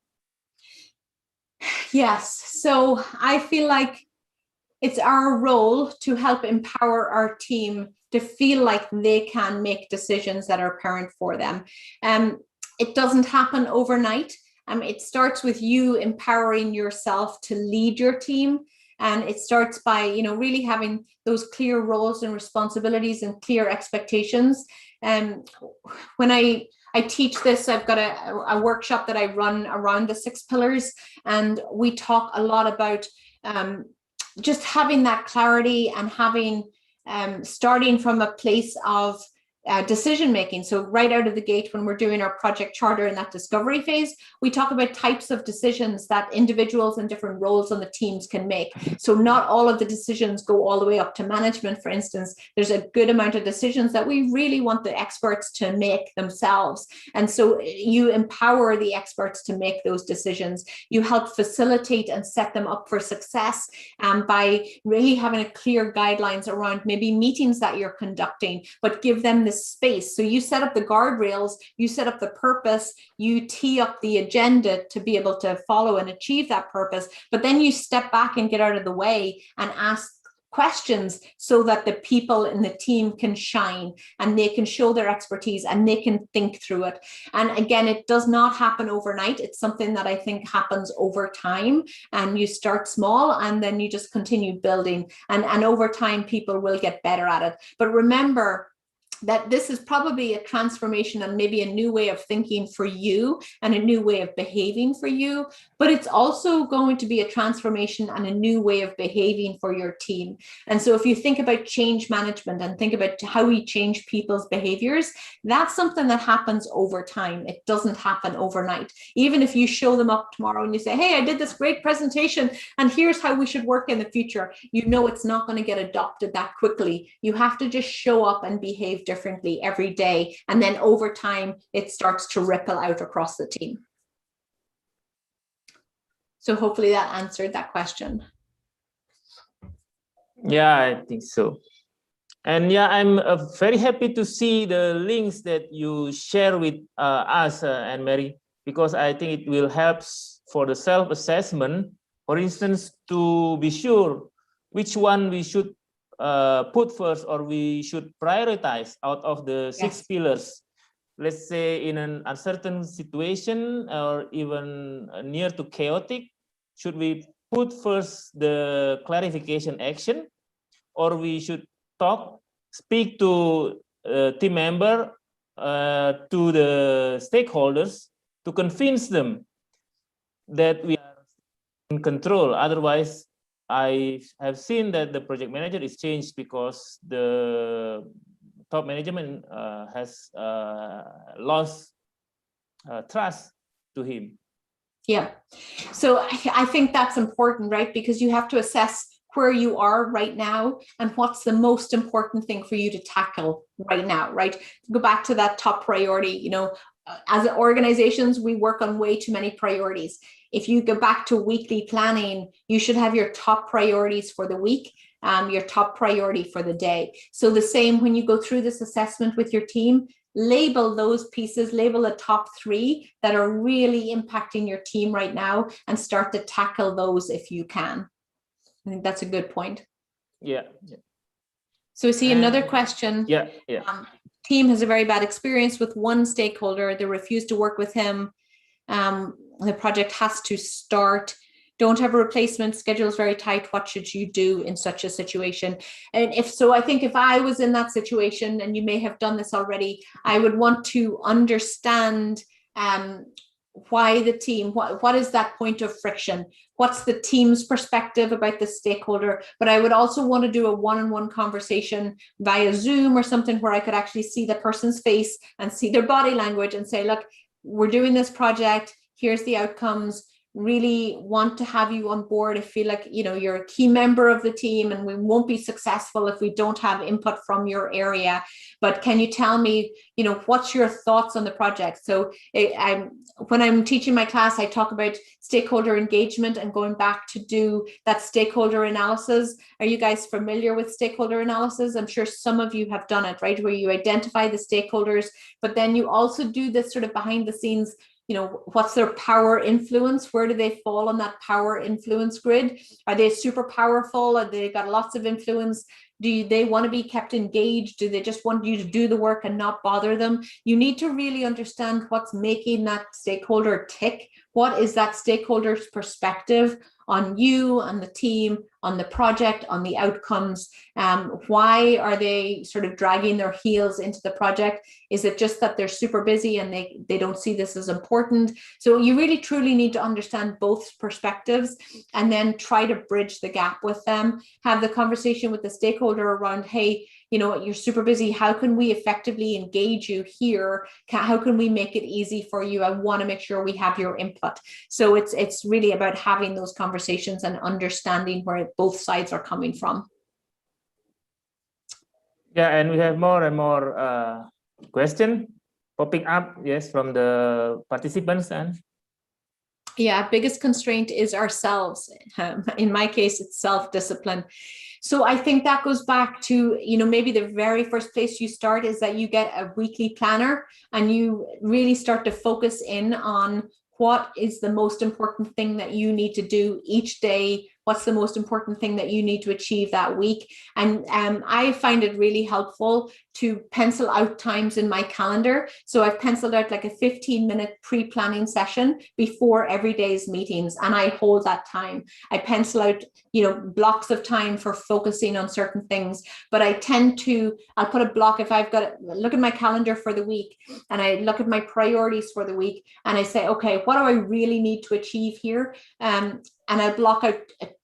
Yes. So I feel like it's our role to help empower our team to feel like they can make decisions that are apparent for them. It doesn't happen overnight. It starts with you empowering yourself to lead your team. And it starts by, really having those clear roles and responsibilities and clear expectations. When I teach this, I've got a workshop that I run around the 6 pillars, and we talk a lot about just having that clarity and having starting from a place of decision making. So right out of the gate, when we're doing our project charter in that discovery phase, we talk about types of decisions that individuals in different roles on the teams can make. So not all of the decisions go all the way up to management, for instance. There's a good amount of decisions that we really want the experts to make themselves. And so you empower the experts to make those decisions. You help facilitate and set them up for success by really having a clear guidelines around maybe meetings that you're conducting, but give them the space. So you set up the guardrails, you set up the purpose, you tee up the agenda to be able to follow and achieve that purpose, but then you step back and get out of the way and ask questions so that the people in the team can shine and they can show their expertise and they can think through it. And again, it does not happen overnight. It's something that I think happens over time, and you start small and then you just continue building, and over time people will get better at it. But remember that this is probably a transformation and maybe a new way of thinking for you and a new way of behaving for you, but it's also going to be a transformation and a new way of behaving for your team. And so if you think about change management and think about how we change people's behaviors, that's something that happens over time. It doesn't happen overnight. Even if you show them up tomorrow and you say, hey, I did this great presentation and here's how we should work in the future, it's not going to get adopted that quickly. You have to just show up and behave differently every day, and then over time it starts to ripple out across the team. So hopefully that answered that question. Yeah, I think so. And yeah, I'm very happy to see the links that you share with us, Annmarie, because I think it will help for the self-assessment. For instance, to be sure which one we should put first, or we should prioritize out of the 6 pillars. Let's say in an uncertain situation or even near to chaotic, should we put first the clarification action, or we should speak to a team member, to the stakeholders, to convince them that we are in control? Otherwise, I have seen that the project manager is changed because the top management has lost trust to him. Yeah, so I think that's important, right? Because you have to assess where you are right now and what's the most important thing for you to tackle right now, right? Go back to that top priority. As organizations, we work on way too many priorities. If you go back to weekly planning, you should have your top priorities for the week, your top priority for the day. So the same when you go through this assessment with your team, label those pieces, label the top 3 that are really impacting your team right now, and start to tackle those if you can. I think that's a good point. Yeah. So we see another question. Yeah. Team has a very bad experience with one stakeholder. They refuse to work with him. The project has to start. Don't have a replacement. Schedule is very tight. What should you do in such a situation? And if so, I think if I was in that situation, and you may have done this already, I would want to understand why the team, what is that point of friction? What's the team's perspective about the stakeholder? But I would also want to do a one-on-one conversation via Zoom or something where I could actually see the person's face and see their body language and say, look, we're doing this project. Here's the outcomes. Really want to have you on board. I feel like, you're a key member of the team, and we won't be successful if we don't have input from your area. But can you tell me, what's your thoughts on the project? So when I'm teaching my class, I talk about stakeholder engagement and going back to do that stakeholder analysis. Are you guys familiar with stakeholder analysis? I'm sure some of you have done it, right? Where you identify the stakeholders, but then you also do this sort of behind the scenes what's their power influence? Where do they fall on that power influence grid? Are they super powerful? Are they got lots of influence? Do they want to be kept engaged? Do they just want you to do the work and not bother them? You need to really understand what's making that stakeholder tick. What is that stakeholder's perspective on you, on the team, on the project, on the outcomes? Why are they sort of dragging their heels into the project? Is it just that they're super busy and they don't see this as important? So you really truly need to understand both perspectives and then try to bridge the gap with them. Have the conversation with the stakeholder around, hey, you're super busy. How can we effectively engage you here? How can we make it easy for you? I want to make sure we have your input. So it's really about having those conversations and understanding where both sides are coming from. Yeah, and we have more and more questions popping up, yes, from the participants. And yeah, biggest constraint is ourselves. In my case, it's self-discipline. So I think that goes back to, maybe the very first place you start is that you get a weekly planner and you really start to focus in on what is the most important thing that you need to do each day. What's the most important thing that you need to achieve that week? And I find it really helpful to pencil out times in my calendar. So I've penciled out like a 15-minute pre-planning session before every day's meetings, and I hold that time. I pencil out, blocks of time for focusing on certain things, but I'll put a block if I've got look at my calendar for the week and I look at my priorities for the week and I say, okay, what do I really need to achieve here? And I block out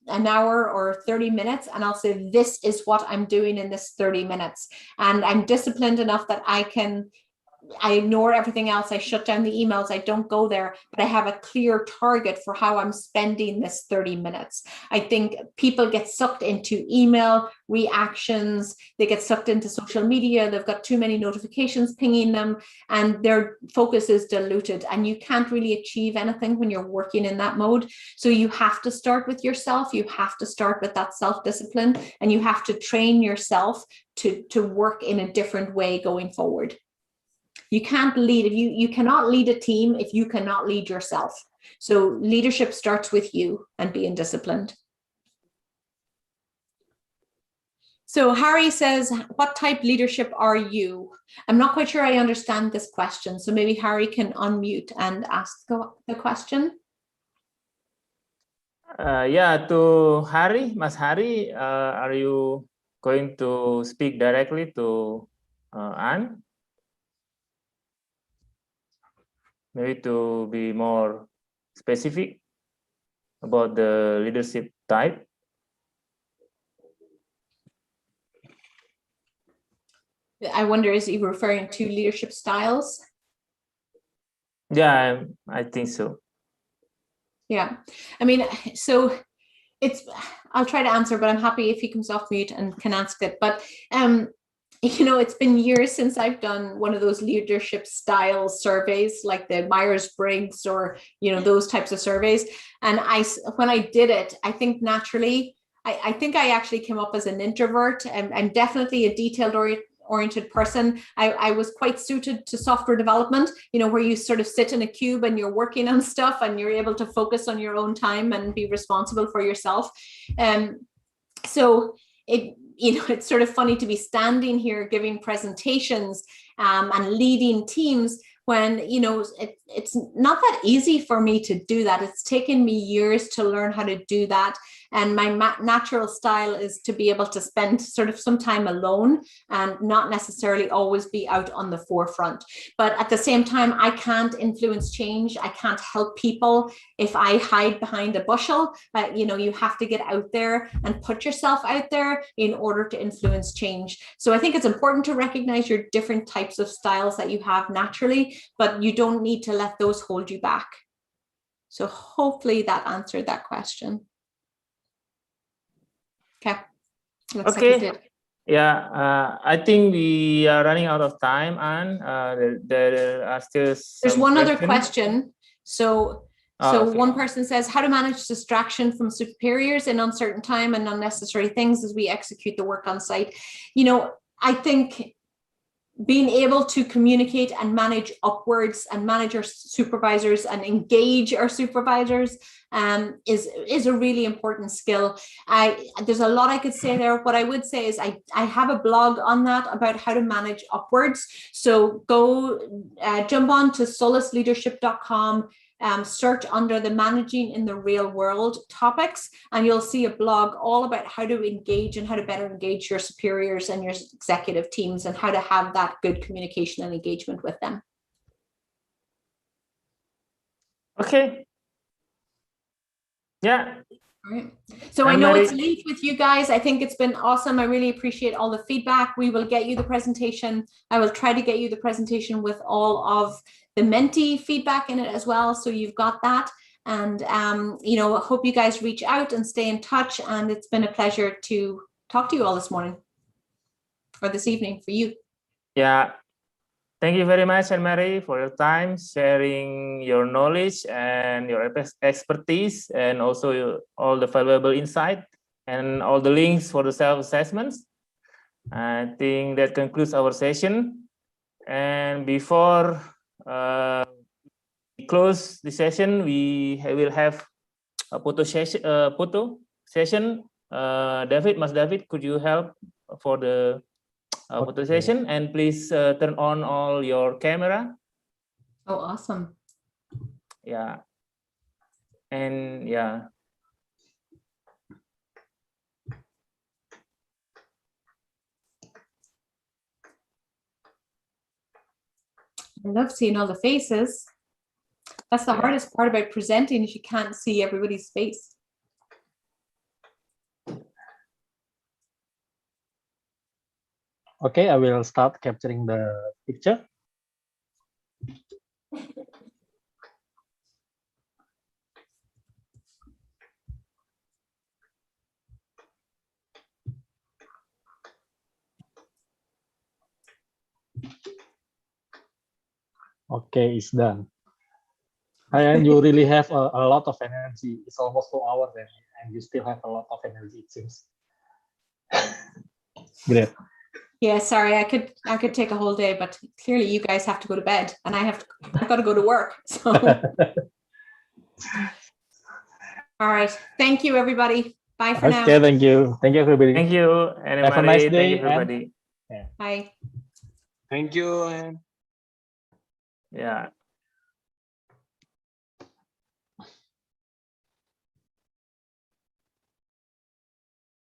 an hour or 30 minutes and I'll say, this is what I'm doing in this 30 minutes. And I'm disciplined enough that I ignore everything else. I shut down the emails. I don't go there, but I have a clear target for how I'm spending this 30 minutes. I think people get sucked into email reactions. They get sucked into social media. They've got too many notifications pinging them and their focus is diluted, and you can't really achieve anything when you're working in that mode. So you have to start with yourself. You have to start with that self-discipline, and you have to train yourself to work in a different way going forward. You can't lead you cannot lead a team if you cannot lead yourself. So leadership starts with you and being disciplined. So Harry says, what type leadership are you? I'm not quite sure I understand this question. So maybe Harry can unmute and ask the question. Yeah, to Harry, Mas Harry, are you going to speak directly to Anne? Maybe to be more specific about the leadership type. I wonder, is he referring to leadership styles? Yeah, I think so. Yeah, I mean, so I'll try to answer, but I'm happy if he comes off mute and can ask it. But it's been years since I've done one of those leadership style surveys like the Myers-Briggs or, those types of surveys. And when I did it, I think naturally, I think I actually came up as an introvert and definitely a detailed-oriented person. I was quite suited to software development, where you sort of sit in a cube and you're working on stuff and you're able to focus on your own time and be responsible for yourself. So it's sort of funny to be standing here giving presentations and leading teams when, it's not that easy for me to do that. It's taken me years to learn how to do that. And my natural style is to be able to spend sort of some time alone and not necessarily always be out on the forefront. But at the same time, I can't influence change. I can't help people if I hide behind a bushel. You have to get out there and put yourself out there in order to influence change. So I think it's important to recognize your different types of styles that you have naturally, but you don't need to let those hold you back. So hopefully that answered that question. Okay. Looks okay. Like it did. Yeah, I think we are running out of time, and there are still There's some one questions. other question. So Okay. One person says, how to manage distraction from superiors in uncertain time and unnecessary things as we execute the work on site. I think being able to communicate and manage upwards and manage our supervisors and engage our supervisors is a really important skill. There's a lot I could say there. What I would say is I have a blog on that about how to manage upwards. So go jump on to solaceleadership.com, search under the managing in the real world topics, and you'll see a blog all about how to engage and how to better engage your superiors and your executive teams and how to have that good communication and engagement with them. Okay. Yeah. All right. So I know it's late with you guys. I think it's been awesome. I really appreciate all the feedback. We will get you the presentation. I will try to get you the presentation with all of the mentee feedback in it as well. So you've got that. And, you know, I hope you guys reach out and stay in touch. And it's been a pleasure to talk to you all this morning or this evening for you. Yeah. Thank you very much, Annmarie, for your time, sharing your knowledge and your expertise, and also all the valuable insight and all the links for the self-assessments. I think that concludes our session. And before we close the session, we will have a photo session. David, could you help for the photo session, and please turn on all your camera. Oh, awesome. Yeah. And yeah. I love seeing all the faces. That's the hardest part about presenting, is you can't see everybody's face. Okay, I will start capturing the picture. Okay, it's done. And you really have a lot of energy. It's almost 2 hours and you still have a lot of energy, it seems. Great. Yeah, sorry, I could take a whole day, but clearly you guys have to go to bed and I've got to go to work. So all right. Thank you, everybody. Bye for now. Okay, thank you. Thank you, everybody. Thank you, Annmarie. Have a nice day. Thank you, everybody. Bye. Thank you. Yeah.